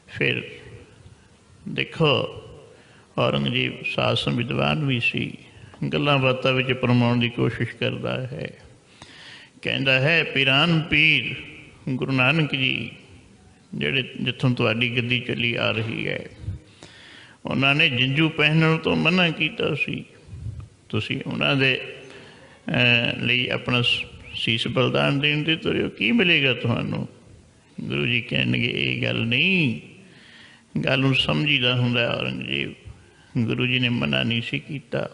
फिर देखो औरंगजेब शासन विद्वान भी सी, गल्लां बातां विच परमाउण की कोशिश करता है। कहता है पीरान पीर गुरु नानक जी जेड़े जिथों तुहाडी गद्दी चली आ रही है, उन्होंने जिंजू पहनने तो मना किया सी, तुसीं उन्हां दे लई अपना सीस बलिदान देण दे तुरे हो, की मिलेगा तुहानूं? गुरु जी कहणगे ये गल नहीं, गल नूं समझीदा हुंदा। औरंगजेब गुरु जी ने मना नहीं सी कीता,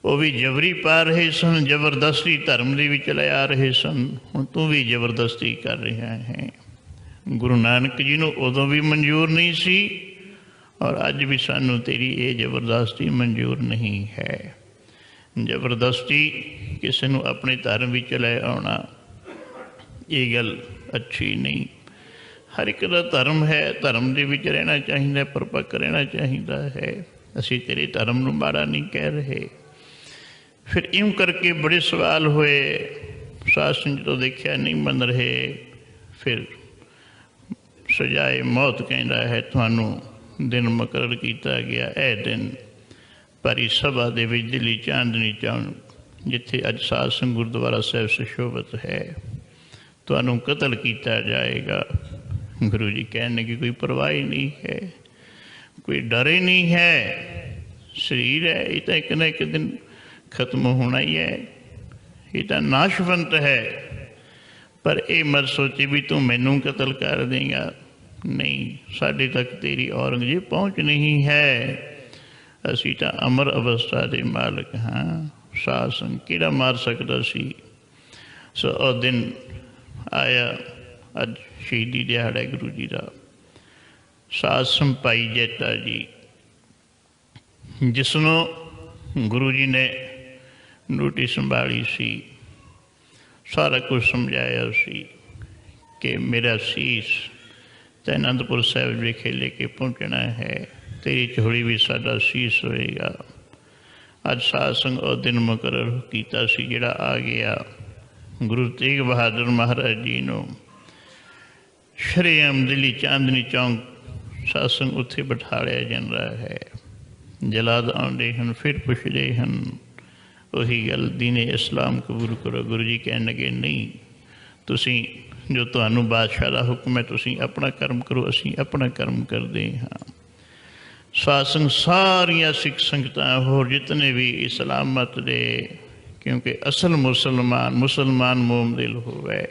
वो भी जबरी पा रहे सन, जबरदस्ती धर्म दे विच ले आ रहे सन। हुण तू भी जबरदस्ती कर रहा है। गुरु नानक जी नूं उदों भी मंजूर नहीं सी और अज भी सानू तेरी ये जबरदस्ती मंजूर नहीं है। जबरदस्ती किसी नूं अपने धर्म विच ले आउणा ये गल अच्छी नहीं। हर एक का धर्म है, धर्म दे विच रहना चाहिए, परपक्क रहना चाहिए है। असीं तेरे धर्म नूं माड़ा नहीं कह रहे। फिर इं करके बड़े सवाल हुए, शासन जो देखा नहीं मन रहे, फिर सजाए मौत कहता है थानू दिन मुकरर किया गया। ए दिन भारी सभा दे विच दिल्ली चांदनी चौक जिथे अज साध संग गुरुद्वारा साहिब सुशोभित है, थानू कतल किया जाएगा। गुरु जी कहने की कोई परवाह ही नहीं है, कोई डर ही नहीं है। शरीर है ये तो एक न एक दिन खत्म होना ही है, ये तो नाशवंत है। पर ये मत सोची भी तू मैनू कतल कर देगा, नहीं, साढ़े तक तेरी औरंगजेब पहुँच नहीं है, असी तो अमर अवस्था के मालिक हाँ। साध संग किहड़ा मार सकता सी। सो उस दिन आया, अज शहीदी दिहाड़ा गुरु जी का। साध संग भाई जैता जी, जिसनों गुरु जी ने ड्यूटी संभाली सी, सारा कुछ समझाया सी कि मेरा शीश तो आनंदपुर साहिब विखे लेके पहुँचना है, तेरी झोली भी साडा शीश होएगा। अज साध संग उस दिन मुकरर किया सी, जिहड़ा आ गया गुरु तेग बहादुर महाराज जी नूं शरेआम दिल्ली चांदनी चौंक साध संग उत्थे बिठालिया जांदा है। जलाद आउंदे हन, फिर पुछदे हन उही गल, दीने इस्लाम कबूल करो। गुरु जी कहन लगे नहीं, तुसीं जो तुहानू बादशाह का हुक्म है तुसीं अपना कर्म करो, असीं अपना कर्म करते हाँ। साध संग सारिया सिख संगतां होर जितने भी इस्लाम मत दे, क्योंकि असल मुसलमान मोम दिल होवे,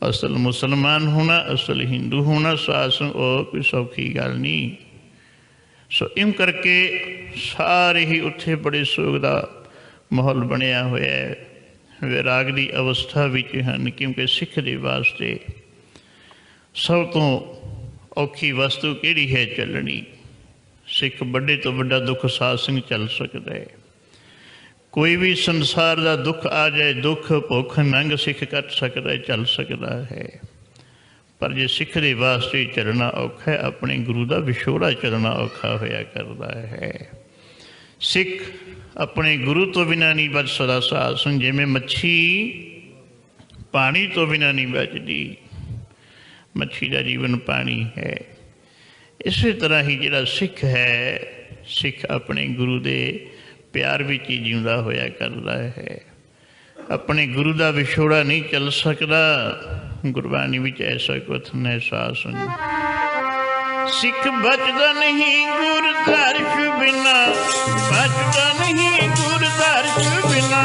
असल मुसलमान होना, असल हिंदू होना साध संग कोई सौखी गल नहीं। सो इम करके सारे ही उत्थे बड़े सोग का माहौल बनया होया है, विराग की अवस्था विच हन, क्योंकि सिख के वास्ते सब तो औखी वस्तु किहड़ी है चलनी। सिख बड़े तो बड़ा दुख साध संग चल सकता है। कोई भी संसार का दुख आ जाए, दुख भुख नंग सिख कट सकता है, चल सकता है। पर जे सिख के वास्ते चलना औखा है, अपने गुरु का विछोड़ा चलना औखा होया करता है। सिख अपने गुरु तो बिना नहीं बच सकता। साध संग जिमें मच्छी पानी तो बिना नहीं बचती, मच्छी का जीवन पानी है। इस तरह ही जिहड़ा सिख है, सिख अपने गुरु के प्यार विच ही जींदा होया करता है। अपने गुरु का विछोड़ा नहीं चल सकता। गुरबाणी विच ऐसा कथन है साध संग, सिख बचदा नहीं गुर दर्श बिना, बचदा नहीं गुर दर्श बिना।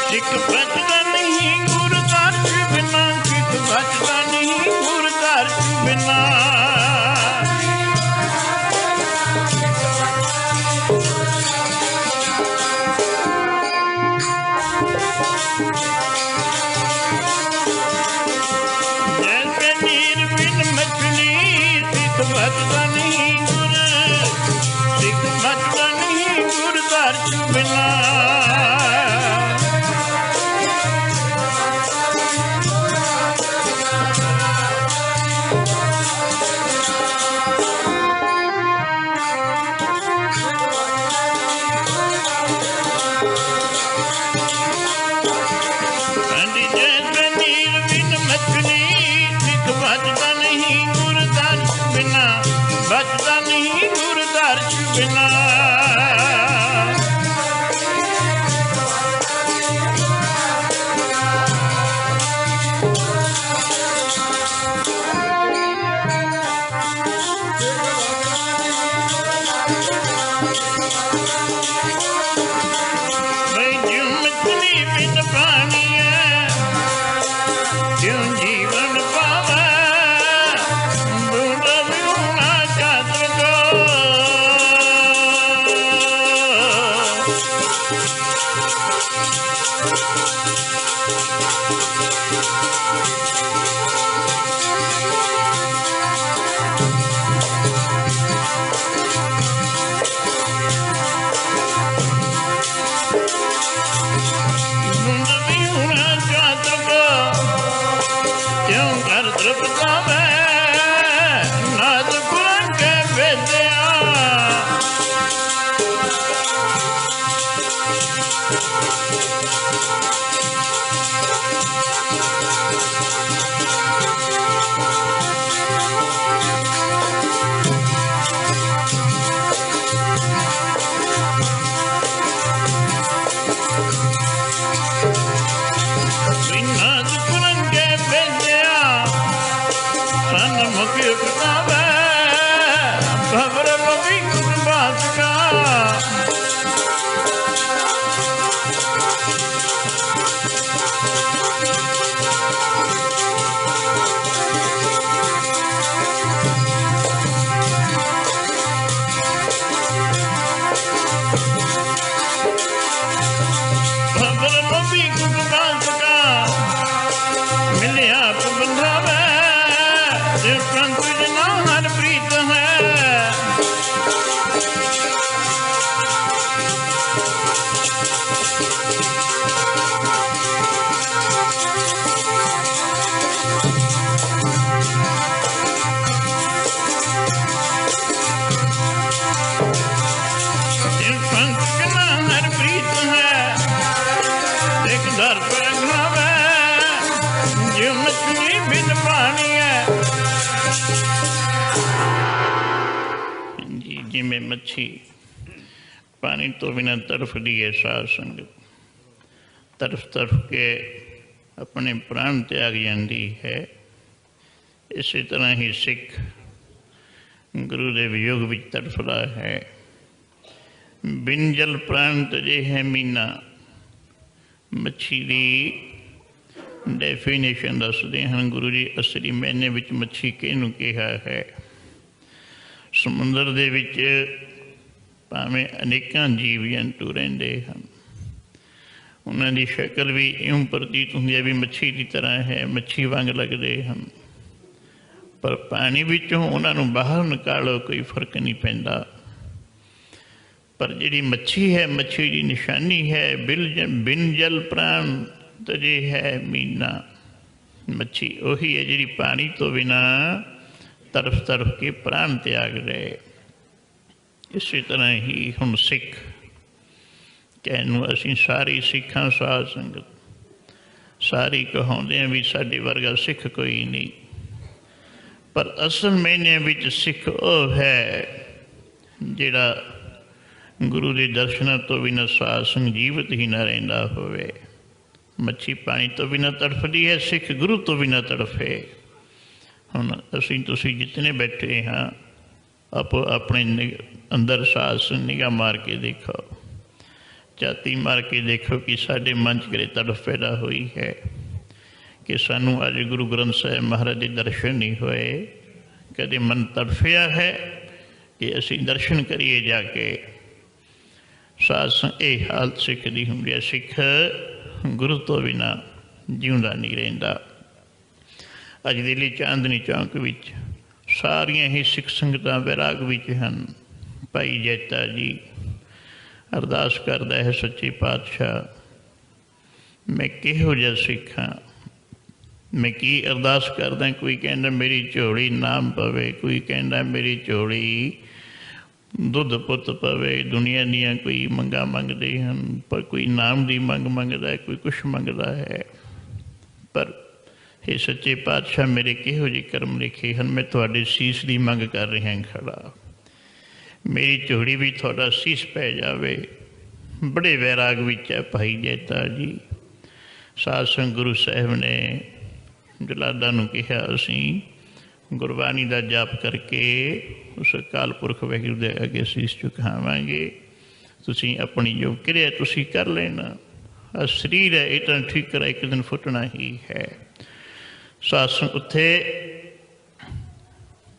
सिख बचदा नहीं गुर दर्श बिना, सिख बचदा नहीं गुर दर्श बिना। बचदा नहीं गुर, सिख बचदा नहीं गुर दर्श बिना। बचदा नहीं गुर दर्श बिना। भाई ज्यों मछली बिन पानी है, ज्यों जीवन पावे, संत किना नर प्रीत है, एक दर पर अगनावे जो मछली बिन पानी है। जी जिमें मच्छी पानी तो बिना तड़फदी है साध संगत, तड़फ तड़फ के अपने प्राण त्याग जाती है। इसी तरह ही सिख गुरु के वियोग विच तड़फदा है। बिन जल प्राण तजे है मीना, मच्छी की डेफिनेशन दसदे हैं गुरु जी असली मैने विच मच्छी किहनूं कहा है। समुद्र दे विच भावें अनेकां जीव जंतु रहिंदे हन, उन्हां दी शक्ल भी इउं प्रतीत हुंदी है भी मच्छी की तरह है, मच्छी वांग लगदे हन, पर पानी विचों उन्हां नूं बाहर निकालो कोई फर्क नहीं पैंदा। पर जिहड़ी मच्छी है, मच्छी की निशानी है बिन जल प्राण तजे है मीना। मच्छी उही है जिहड़ी पानी तो बिना तड़फ तड़फ के प्राण त्याग रहे। इसी तरह ही हुण सिख कहनूं असीं सारी सिखां साध संगत सारी कहाउंदे हैं भी साडे वर्गा सिख कोई नहीं, पर असल मायने विच सिख वह है जिहड़ा गुरु के दर्शनों तो बिना साध संग जीवित ही ना रहिंदा होवे। मच्छी पानी तो बिना तड़फदी है, सिख गुरु तो बिना तड़फे। हुण असीं तुसीं जितने बैठे हाँ आप अपने अंदर साध संग निगाह मार के देखो, झाती मार के देखो कि साडे मन च किहड़ी तड़फ पैदा हुई है कि सानू अज गुरु ग्रंथ साहिब महाराज के दर्शन नहीं होए। कदे मन तड़फिया है कि असीं दर्शन करिए जाके। साध संग ये हालत सिख दी हुंदी है। सिख गुरु तो बिना जिउंदा नहीं रहिंदा। अज दिल्ली चांदनी चौक विच सारियां ही सिख संगतां वैराग विच हन। भाई जैता जी अरदास करदा है सच्चे पातशाह मैं किहो जिहा सिख हाँ, मैं की अरदास करदा। कोई कहंदा मेरी झोली नाम पवे, कोई कहंदा मेरी झोली दुध पुत पवे। दुनिया दियां कोई मंगा मंगदे हैं, पर कोई नाम की मंग मंगदा है, कोई कुछ मंगदा है। पर हे सच्चे पातशाह मेरे किहो जी कर्म लिखे हैं, मैं तुहाडे सीस की मंग कर रहा खड़ा। मेरी झोली भी थोड़ा सीस पै जावे। बड़े वैराग विच है भाई जैता जी। साध संग गुरु साहिब ने जलादा नूं कहा असीं गुरबाणी का जाप करके उस अकाल पुरख वाहिगुरू दे अगे सीस झुकावांगे। तुसीं अपनी जो क्रिया तुसीं कर लेना। शरीर है ये तो ठीक करा एक दिन फुटना ही है। साध संग उत्थे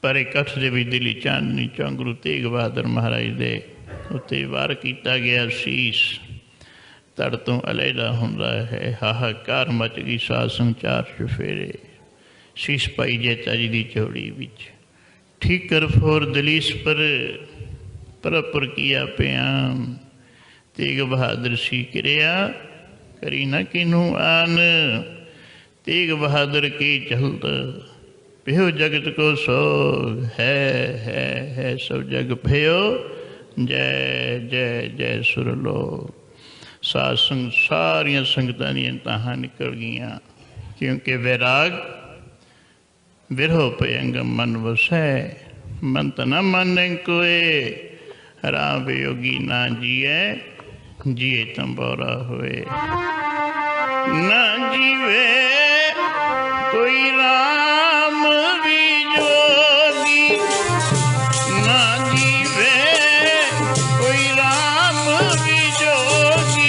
पर इकट्ठ दे भी दिल्ली चांदनी चौक गुरु तेग बहादुर महाराज दे उत्ते वार किया गया शीस तड़ तो अलहदा हुंदा है। हाहाकार मच गई साध संग चार चुफेरे। शीस पाई जैता जी की झोली विच ठीकर फोर दलीस पर किया प्याम। तेग बहादुर सी किरिया करी न किनू आन। तेग बहादुर की चलत भयो जगत को सोग है सब जग भयो जय जय जय सुरलोक। साध संग सारिया संगतां दीयां ताहां निकल गईयां क्योंकि वैराग विरहो भयंगम मन वसै। मन त न माने कोय राम वियोगी ना जिए जिए तंबोरा होए। ना जीवे कोई राम वियोगी ना जीवे कोई राम वियोगी।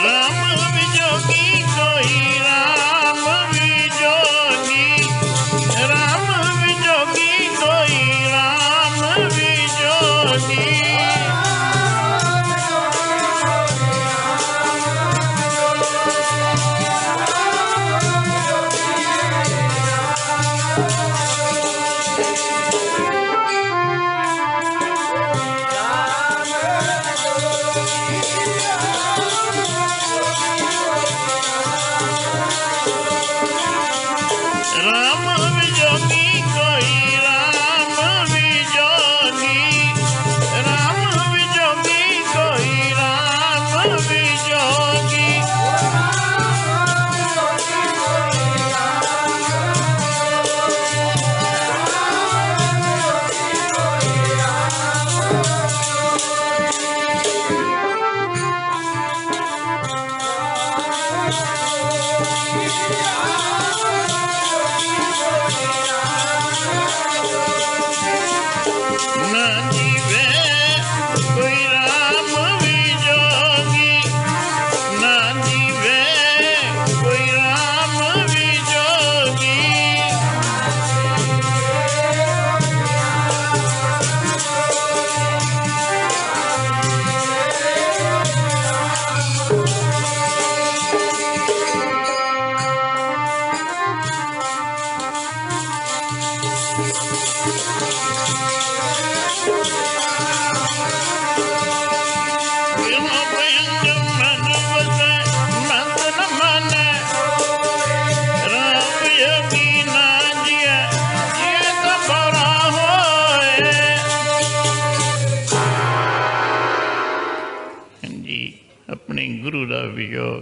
राम विजोगी कोई राम विजोगी, राम विजोगी कोई राम विजोगी। राम विजोगी कोई राम विजोगी, राम विजोगी कोई राम विजोगी। ना जीवे कोई राम विजोगी, ना जीवे कोई राम विजोगी। अपने गुरु का वियोग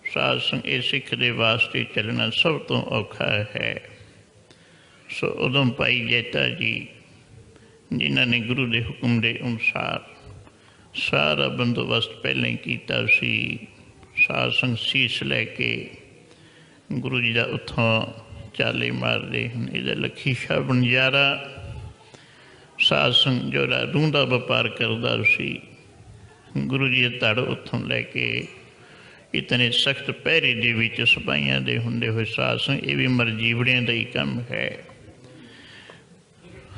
साध संग ये सिख के वास्ते चलना सब तो औखा है। सो उदों भाई जैता जी जिन्हों ने गुरु के हुक्म के अनुसार सारा बंदोबस्त पहले किया सी। साध संग सीस लैके गुरु जी का उतों चाले मारते हैं। यदा लखी शाह बनजारा साध संग जो रूह का व्यापार करता सी, गुरु जी धड़ उतों लैके इतने सख्त पहरे दे विच सिपाहियां दे हुंदे होए साध संग ये भी मरजीवड़ियां का ही काम है।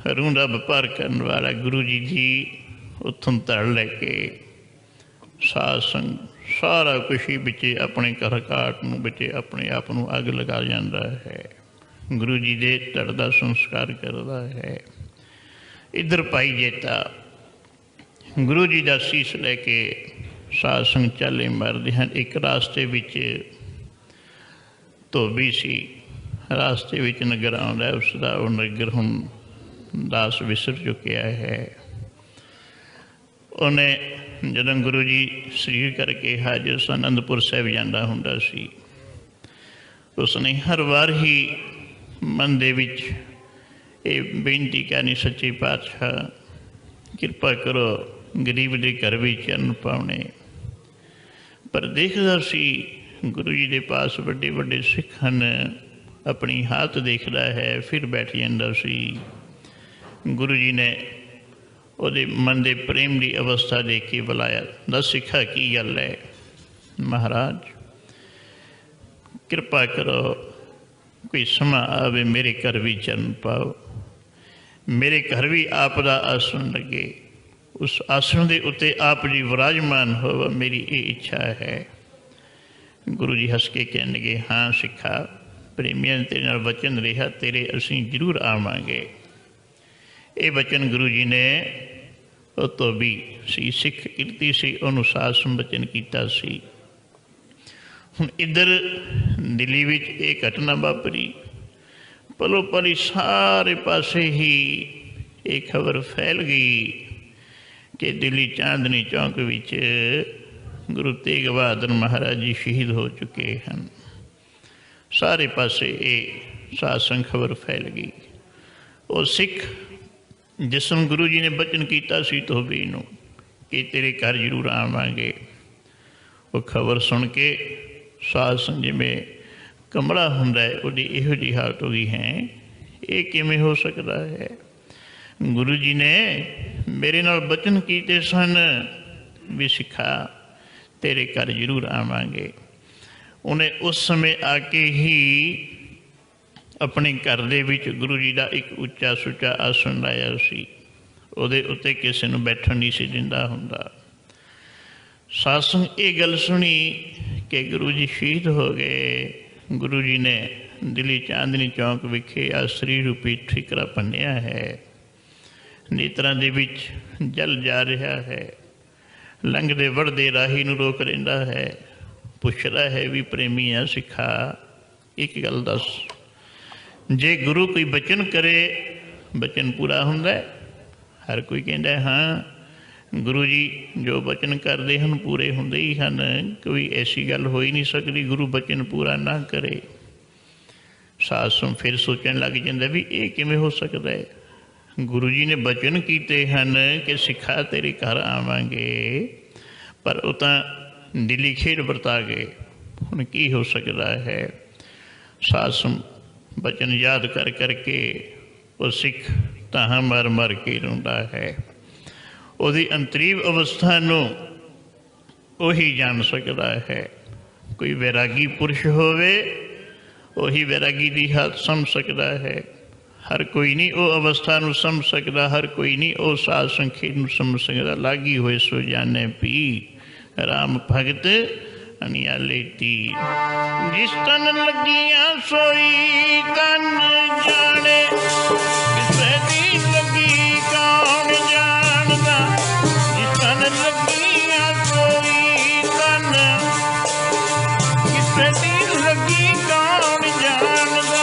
रूह का व्यापार करने वाला गुरु जी उतों धड़ लैके साध संग सारा कुछ ही बिचे अपने घर घाट नूं बिचे अपने आप नूं अग लगा जाता है। गुरु जी दे धड़ का संस्कार करता है। इधर भाई जेता गुरु जी का सीस लैके साध संग चाले मारते हैं। एक रास्ते विच धोबी सी, रास्ते विच नगर आउंदा है, उसका वो नगर हुण दास विसर चुकिया है। उन्हें जदों गुरु जी सरीर करके हाजिर सन आनंदपुर साहिब जांदा हुंदा सी, उसने हर वार ही मन दे विच ये बेनती करनी, सच्चे पातशाह किरपा करो गरीब के घर भी चरण पाने। पर देखदा सी गुरु जी के पास बड़े बड़े सिख हैं, अपनी हालत देखता है फिर बैठ जाता सी। गुरु जी ने ਉਹਦੇ मन के प्रेम की अवस्था देख के बुलाया, दस सिखा की गल है। महाराज कृपा करो कोई समा आवे मेरे घर भी चरण पाओ, मेरे घर भी आप दा आसन लगे, उस आसन के उत्ते आप जी विराजमान हो, मेरी ये इच्छा है। गुरु जी हस के कहन लगे, हाँ सिखा प्रेमिया तेरे नाल वचन रहा, तेरे असीं जरूर आवांगे। ये वचन गुरु जी ने तो भी सी सिख कीर्ति से उन्होंने साध संबचन किया सी। हुण इधर दिल्ली विच ये घटना वापरी, पलो पली सारे पासे ही ये खबर फैल गई कि दिल्ली चांदनी चौक विच गुरु तेग बहादुर महाराज जी शहीद हो चुके हैं। सारे पासे ये साध संग खबर फैल गई। वो सिख जिसनों गुरु जी ने बचन किया सी धोबी नूं कि तेरे घर जरूर आवांगे, वो खबर सुन के साध संग जिवें कमला हुंदा है उहदी इहो जी हालत हो गई है। ये किवें हो सकता है? गुरु जी ने ਮੇਰੇ ਨਾਲ ਬਚਨ ਕੀਤੇ ਸਨ ਵੀ ਸਿੱਖਾ ਤੇਰੇ ਘਰ ਜ਼ਰੂਰ ਆਵਾਂਗੇ। ਉਹਨੇ ਉਸ ਸਮੇਂ ਆ ਕੇ ਹੀ ਆਪਣੇ ਘਰ ਦੇ ਵਿੱਚ ਗੁਰੂ ਜੀ ਦਾ ਇੱਕ ਉੱਚਾ ਸੁੱਚਾ ਆਸਣ ਲਾਇਆ ਸੀ। ਉਹਦੇ ਉੱਤੇ ਕਿਸੇ ਨੂੰ ਬੈਠਣ ਨਹੀਂ ਸੀ ਦਿੰਦਾ ਹੁੰਦਾ। ਸਾਧ ਸੰਗਤ ਇਹ ਗੱਲ ਸੁਣੀ ਕਿ ਗੁਰੂ ਜੀ ਸ਼ਹੀਦ ਹੋ ਗਏ। ਗੁਰੂ ਜੀ ਨੇ ਦਿੱਲੀ ਚਾਂਦਨੀ ਚੌਂਕ ਵਿਖੇ ਆਸਰੀ ਰੂਪੀ ਠੀਕਰਾ ਭੰਨਿਆ ਹੈ। ਨੇਤਰਾਂ ਦੇ ਵਿੱਚ ਜਲ ਜਾ ਰਿਹਾ ਹੈ। ਲੰਘਦੇ ਵੜਦੇ ਰਾਹੀ ਨੂੰ ਰੋਕ ਲੈਂਦਾ ਹੈ, ਪੁੱਛਦਾ ਹੈ ਵੀ ਪ੍ਰੇਮੀਆਂ ਸਿੱਖਾ ਇੱਕ ਗੱਲ ਦੱਸ, ਜੇ ਗੁਰੂ ਕੋਈ ਬਚਨ ਕਰੇ ਬਚਨ ਪੂਰਾ ਹੁੰਦਾ? ਹਰ ਕੋਈ ਕਹਿੰਦਾ ਹਾਂ ਗੁਰੂ ਜੀ ਜੋ ਬਚਨ ਕਰਦੇ ਹਨ ਪੂਰੇ ਹੁੰਦੇ ਹੀ ਹਨ, ਕੋਈ ਐਸੀ ਗੱਲ ਹੋ ਹੀ ਨਹੀਂ ਸਕਦੀ ਗੁਰੂ ਬਚਨ ਪੂਰਾ ਨਾ ਕਰੇ। ਸਾਧ ਸੰਗਤ ਫਿਰ ਸੋਚਣ ਲੱਗ ਜਾਂਦਾ ਵੀ ਇਹ ਕਿਵੇਂ ਹੋ ਸਕਦਾ ਹੈ? ਗੁਰੂ ਜੀ ਨੇ ਬਚਨ ਕੀਤੇ ਹਨ ਕਿ ਸਿੱਖਾ ਤੇਰੇ ਘਰ ਆਵਾਂਗੇ, ਪਰ ਉਹ ਤਾਂ ਦਿੱਲੀ ਖੇਡ ਵਰਤਾ ਗਏ। ਹੁਣ ਕੀ ਹੋ ਸਕਦਾ ਹੈ? ਸਾਧ ਸੰਗਤ ਬਚਨ ਯਾਦ ਕਰ ਕਰਕੇ ਉਹ ਸਿੱਖ ਤਾਹਾਂ ਮਰ ਮਰ ਕੇ ਰੋਂਦਾ ਹੈ। ਉਹਦੀ ਅੰਤਰੀਵ ਅਵਸਥਾ ਨੂੰ ਉਹੀ ਜਾਣ ਸਕਦਾ ਹੈ। ਕੋਈ ਵੈਰਾਗੀ ਪੁਰਸ਼ ਹੋਵੇ ਉਹੀ ਵੈਰਾਗੀ ਦੀ ਹਾਲਤ ਸਮਝ ਸਕਦਾ ਹੈ। ਹਰ ਕੋਈ ਨਹੀਂ ਉਹ ਅਵਸਥਾ ਨੂੰ ਸਮਝ ਸਕਦਾ, ਹਰ ਕੋਈ ਨਹੀਂ ਉਹ ਸਾਧ ਸੰਖੇਪ ਨੂੰ ਸਮਝ ਸਕਦਾ। ਲਾਗੀ ਹੋਏ ਸੋ ਜਾਣੇ ਪੀ ਰਾਮ ਭਗਤ ਅਨਿਆਲੇ ਤੀ, ਜਿਸ ਤਨ ਲੱਗੀਆਂ ਸੋਈ ਤਨ ਜਾਣੇ, ਕਿਸੇ ਦੀ ਲੱਗੀ ਕੌਣ ਜਾਣਦਾ, ਜਿਸ ਤਨ ਲੱਗੀਆਂ ਸੋਈ ਤਨ, ਕਿਸੇ ਦੀ ਲੱਗੀ ਕੌਣ ਜਾਣਦਾ।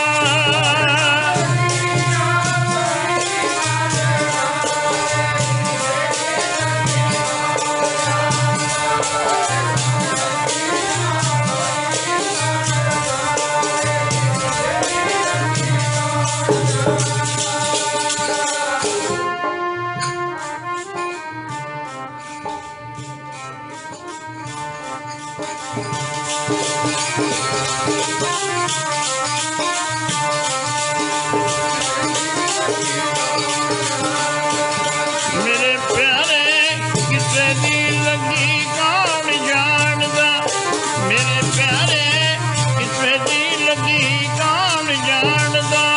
ਮੇਰੇ ਪਿਆਰੇ ਕਿਸੇ ਦੀ ਲੱਗੀ ਕੌਣ ਜਾਣਦਾ, ਮੇਰੇ ਪਿਆਰੇ ਕਿਸੇ ਦੀ ਲੱਗੀ ਕੌਣ ਜਾਣਦਾ।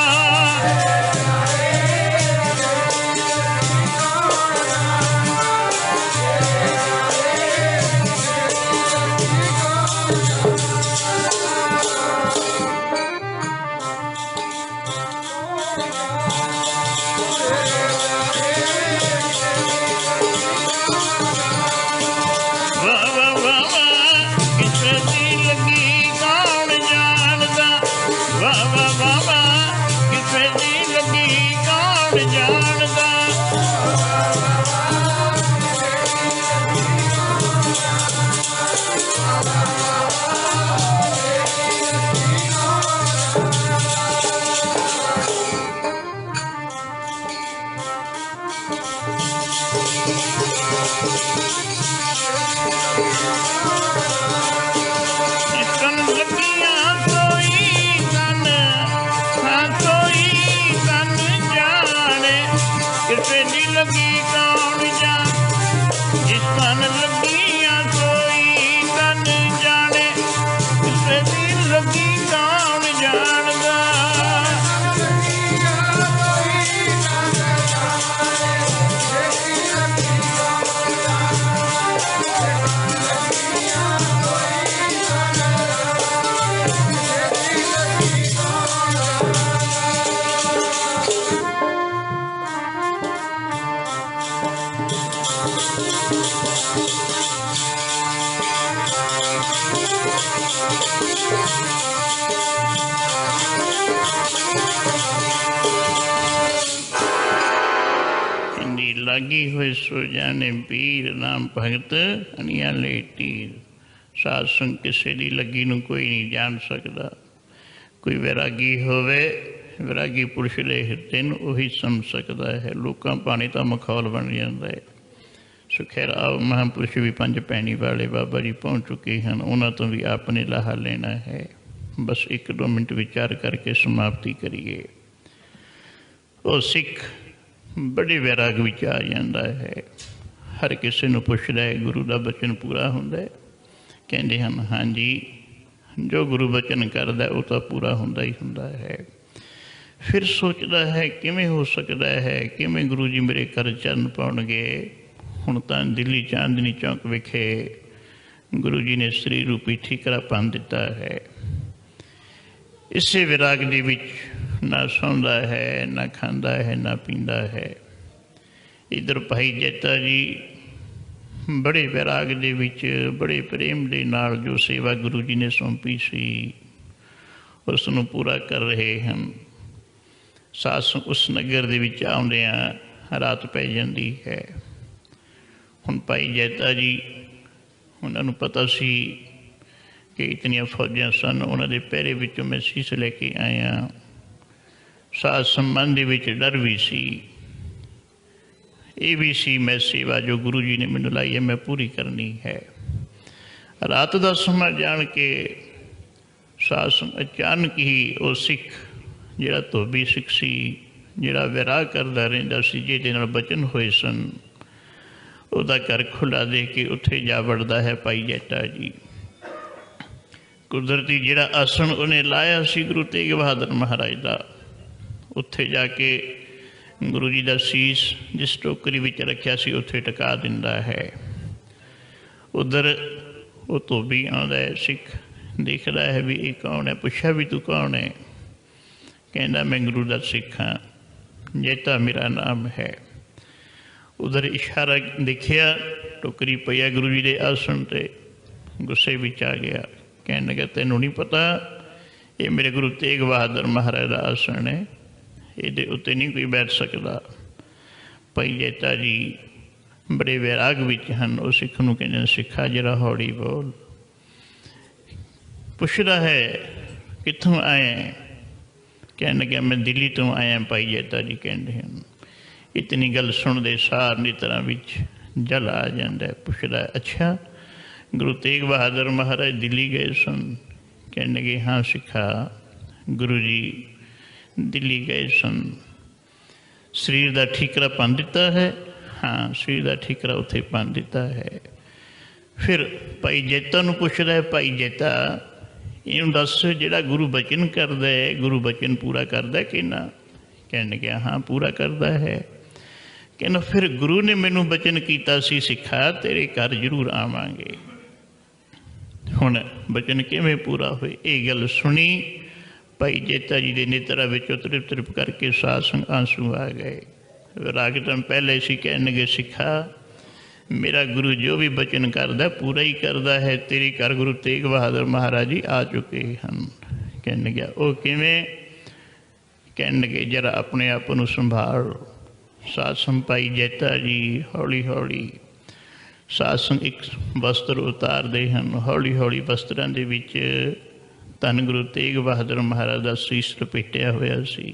लागी हुए सो जाने पीर राम भगत अनियाले तीर। साध संग किसी की लगी नूं कोई नहीं जान सकता। कोई वैरागी होवे, वैरागी पुरुष दे हिरदे नूं उही समझ सकता है। लोकां पानी तो मखौल बन जाता है। सो खैर आओ महापुरुष भी पंज पैणी वाले बाबा जी पहुँच चुके हैं, उन्होंने तो भी आपने लाहा लेना है। बस 1-2 मिनट विचार करके समाप्ति करिए। वो सिख बड़े वैराग विच आ जाता है। हर किसी नूं पुछदा है गुरु का बचन पूरा हुंदा है? कहंदे हन हाँ जी, जो गुरु बचन करदा वो तो पूरा हुंदा ही हुंदा है। फिर सोचता है किवें हो सकता है, किवें गुरु जी मेरे घर चरण पाउणगे। हुण तां दिल्ली चांदनी चौक विखे गुरु जी ने श्री रूपी ठीकरा पन दिता है। इसे विराग दे विच ना सौंदा है, ना खांदा है, ना पींदा है। इधर भाई जैता जी बड़े वैराग दे विच बड़े प्रेम दे नाल जो सेवा गुरु जी ने सौंपी सी उसनूं पूरा कर रहे हैं। सास उस नगर दे विच आउंदियां रात पै जाती है। हुण भाई जैता जी उन्होंने पता सी कि इतनियां फौजां सन, उन्होंने पहरे विचों मैं सीस लैके आया। साथ संबंध विच डर भी सी, ये भी सी मैं सेवा जो गुरु जी ने मैनू लाई है मैं पूरी करनी है। रात का समा जान के सास अचानक ही वो सिख जिहड़ा धोबी सिख सी, जिहड़ा विराग करदा रहिंदा सी, जिहदे नाल बचन होए सन, उसका घर खुला दे के उत्थे जा वड़दा है भाई जैता जी। कुदरती जिहड़ा आसन उन्हें लाया सी गुरु तेग बहादुर महाराज का, उत्थे जाके गुरु जी का सीस जिस टोकरी विच रखिया सी उत्थे टका दिंदा है। उधर वो धोबी आउंदा है, सिख देखदा है भी ये कौन है। पुछा भी तू कौन है? कहंदा मैं गुरु का सिख हाँ, जैता मेरा नाम है। उधर इशारा देखिया टोकरी पई है गुरु जी के आसन ते, गुस्से विच आ गया। कहने लगा तैनूं नहीं पता ये मेरे गुरु तेग बहादुर महाराज का आसन है, ये उत्ते नहीं कोई बैठ सकता। भाई जैता जी बड़े वैराग विच हन। वो सिख नूं कहंदे सिखा जरा हौली बोल। पुछदा है कित्थों आए? कहने लगा मैं दिल्ली तो आया। भाई जैता जी कहंदे हन इतनी गल सुनते सार नेत्रां विच जल आ जाता है। पुछदा अच्छा गुरु तेग बहादुर महाराज दिल्ली गए सन? कहने लगे हाँ सिखा गुरु जी दिल्ली गए सन। शरीर का ठीकरा पन दिता है? हाँ शरीर का ठीकरा उत्थे पन दिता है। फिर भाई जैता नूं पुछदा है भाई जैता इहनूं दस जिहड़ा गुरु बचन करदा है गुरु बचन पूरा करदा है कि ना? कहने लगे हाँ पूरा करदा है। कहना फिर गुरु ने मैनू बचन किया सी सिखा तेरे घर जरूर आवांगे। हुण बचन किवें पूरा होए? ये गल सुनी भाई जैता जी के नेत्रा विचों त्रिप त्रिप करके साथ संग आंसू आ गए। विराग तो पहले सी कहने लगे सिखा मेरा गुरु जो भी बचन करदा पूरा ही करदा है। तेरे घर गुरु तेग बहादुर महाराज जी आ चुके हैं। कहने लगा वो किवें? कहने लगे जरा अपने आप को संभाल। सासंग भाई जैता जी हौली हौली सासंग एक वस्त्र उतारते हैं। हौली हौली वस्त्रां दे विच धन गुरु तेग बहादुर महाराज का सीस लपेटिया होया सी।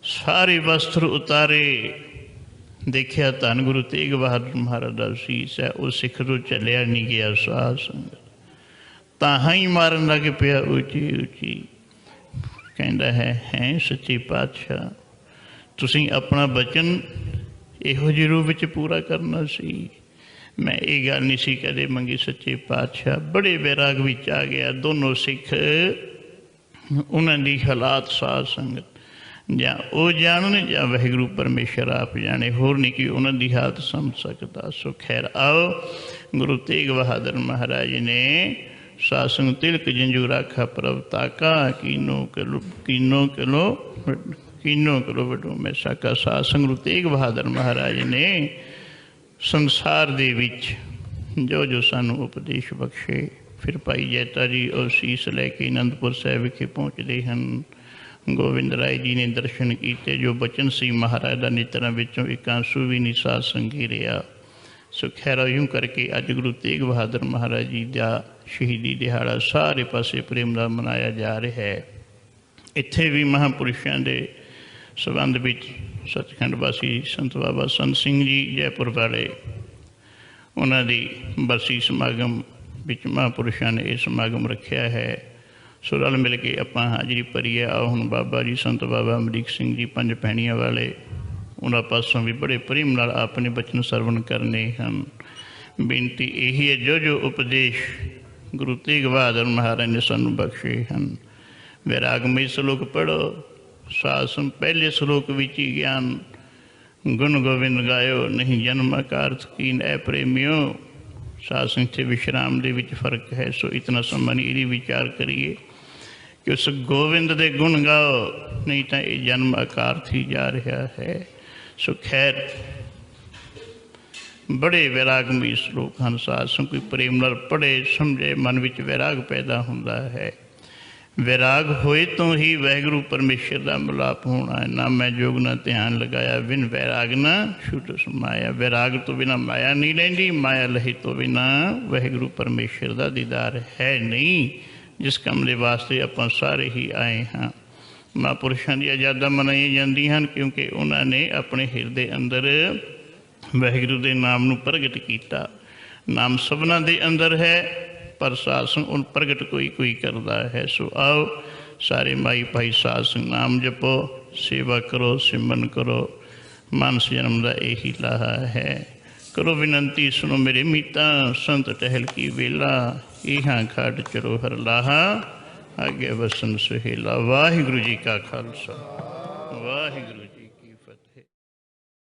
सारे वस्त्र उतारे, देखिया धन गुरु तेग बहादुर महाराज का सीस है। वो सिख तो चलिया नहीं गया। सासंग ताहां ही मारन लग पिया उची उची। कहता है सच्चे पातशाह तुसीं अपना बचन इहो ਜਿਹੇ रूप विच पूरा करना सी। मैं ये गल नहीं सी कदे मंगी सच्चे पातशाह। बड़े वैराग विच आ गया। दोनों सिख उन्हां दी हालात साध संगत जां वो जानन जां वाहिगुरू परमेश्वर आप जाने, होर नहीं कि उन्हां दी हालत समझ सकता। सो खैर आओ गुरु तेग बहादुर महाराज ने सासंग तिलक जंजू राखा प्रभ ताका कीनो कलो कीनो कलो कीनो करो वडो मैं साका। सासंग गुरु तेग बहादुर महाराज ने संसार दे विच जो जो सानू उपदेश बख्शे। फिर भाई जैता जी और शीस लैके आनंदपुर साहिब विखे पहुँचते हैं। गोविंद राय जी ने दर्शन किए। जो बचन सी महाराज का नेत्रों विचों एक आंसू भी नहीं साथ संगी रहा। सो खैर यूँ करके अज गुरु तेग बहादुर महाराज जी का शहीदी दिहाड़ा सारे पासे प्रेम का मनाया जा रहा है। इत्थे भी महापुरुषों के संबंध में सचखंड वासी संत बाबा संत सिंह जी जयपुर वाले उन्होंने बरसी समागम विच महापुरुषों ने यह समागम रखा है। सो रल मिल के आप हाजिरी भरीए। आओ हुण बाबा जी संत बाबा अमरीक सिंह जी पंज पैणियां वाले ਉਹਨਾਂ ਪਾਸੋਂ ਵੀ ਬੜੇ ਪ੍ਰੇਮ ਨਾਲ ਆਪਣੇ ਬਚਨ ਸਰਵਣ ਕਰਨੇ ਹਨ। ਬੇਨਤੀ ਇਹੀ ਹੈ, ਜੋ ਜੋ ਉਪਦੇਸ਼ ਗੁਰੂ ਤੇਗ ਬਹਾਦਰ ਮਹਾਰਾਜ ਨੇ ਸਾਨੂੰ ਬਖਸ਼ੇ ਹਨ। ਵੈਰਾਗਮਈ ਸ਼ਲੋਕ ਪੜ੍ਹੋ। ਸਾਧ ਸੰਗ ਪਹਿਲੇ ਸ਼ਲੋਕ ਵਿੱਚ ਹੀ ਗਿਆਨ ਗੁਣ ਗੋਬਿੰਦ ਗਾਇਓ, ਨਹੀਂ ਜਨਮ ਅਕਾਰਥ ਕੀਨ ਐ ਪ੍ਰੇਮਿਓ। ਸਾਧ ਸੰਗ ਤੇ ਵਿਸ਼ਰਾਮ ਦੇ ਵਿੱਚ ਫਰਕ ਹੈ। ਸੋ ਇਤਨਾ ਸਮਾਂ ਨਹੀਂ ਇਹਦੀ ਵਿਚਾਰ ਕਰੀਏ ਕਿ ਉਸ ਗੋਬਿੰਦ ਦੇ ਗੁਣ ਗਾਓ, ਨਹੀਂ ਤਾਂ ਇਹ ਜਨਮ ਅਕਾਰਥ ਹੀ ਜਾ ਰਿਹਾ ਹੈ। ਸੋ ਖੈਰ ਬੜੇ ਵੈਰਾਗਮਈ ਸ਼ਲੋਕ ਹਨ। ਸਾਧ ਸੰਗ ਕੋਈ ਪ੍ਰੇਮ ਨਾਲ ਪੜ੍ਹੇ ਸਮਝੇ, ਮਨ ਵਿੱਚ ਵੈਰਾਗ ਪੈਦਾ ਹੁੰਦਾ ਹੈ। ਵੈਰਾਗ ਹੋਏ ਤੋਂ ਹੀ ਵਾਹਿਗੁਰੂ ਪਰਮੇਸ਼ਰ ਦਾ ਮਿਲਾਪ ਹੋਣਾ ਹੈ। ਨਾ ਮੈਂ ਜੋਗ ਨਾ ਧਿਆਨ ਲਗਾਇਆ, ਬਿਨ ਵੈਰਾਗ ਨਾ ਛੁਟ ਸਮਾਇਆ। ਵੈਰਾਗ ਤੋਂ ਬਿਨਾਂ ਮਾਇਆ ਨਹੀਂ ਰਹਿੰਦੀ, ਮਾਇਆ ਲਹੀ ਤੋਂ ਬਿਨਾਂ ਵਾਹਿਗੁਰੂ ਪਰਮੇਸ਼ਰ ਦਾ ਦੀਦਾਰ ਹੈ ਨਹੀਂ, ਜਿਸ ਕੰਮ ਦੇ ਵਾਸਤੇ ਆਪਾਂ ਸਾਰੇ ਹੀ ਆਏ ਹਾਂ। ਮਹਾਂਪੁਰਸ਼ਾਂ ਦੀਆਂ ਯਾਦਾਂ ਮਨਾਈਆਂ ਜਾਂਦੀਆਂ ਹਨ, ਕਿਉਂਕਿ ਉਹਨਾਂ ਨੇ ਆਪਣੇ ਹਿਰਦੇ ਅੰਦਰ ਵਾਹਿਗੁਰੂ ਦੇ ਨਾਮ ਨੂੰ ਪ੍ਰਗਟ ਕੀਤਾ। ਨਾਮ ਸਭਨਾਂ ਦੇ ਅੰਦਰ ਹੈ, ਪਰ ਸਾਧ ਸੰਗ ਉਹਨੂੰ ਪ੍ਰਗਟ ਕੋਈ ਕੋਈ ਕਰਦਾ ਹੈ। ਸੋ ਆਓ ਸਾਰੇ ਮਾਈ ਭਾਈ ਸਾਧ ਸੰਗ ਨਾਮ ਜਪੋ, ਸੇਵਾ ਕਰੋ, ਸਿਮਰਨ ਕਰੋ। ਮਾਨਸ ਜਨਮ ਦਾ ਇਹੀ ਲਾਹਾ ਹੈ। ਕਰੋ ਬੇਨਤੀ ਸੁਣੋ ਮੇਰੇ ਮੀਤਾਂ, ਸੰਤ ਟਹਿਲ ਕੀ ਵੇਲਾ, ਇਹਾਂ ਖਾਟ ਚਰੋ ਹਰ ਲਾਹਾ, ਅੱਗੇ ਵਸਨ ਸੁਹੇਲਾ। ਵਾਹਿਗੁਰੂ ਜੀ ਕਾ ਖਾਲਸਾ, ਵਾਹਿਗੁਰੂ।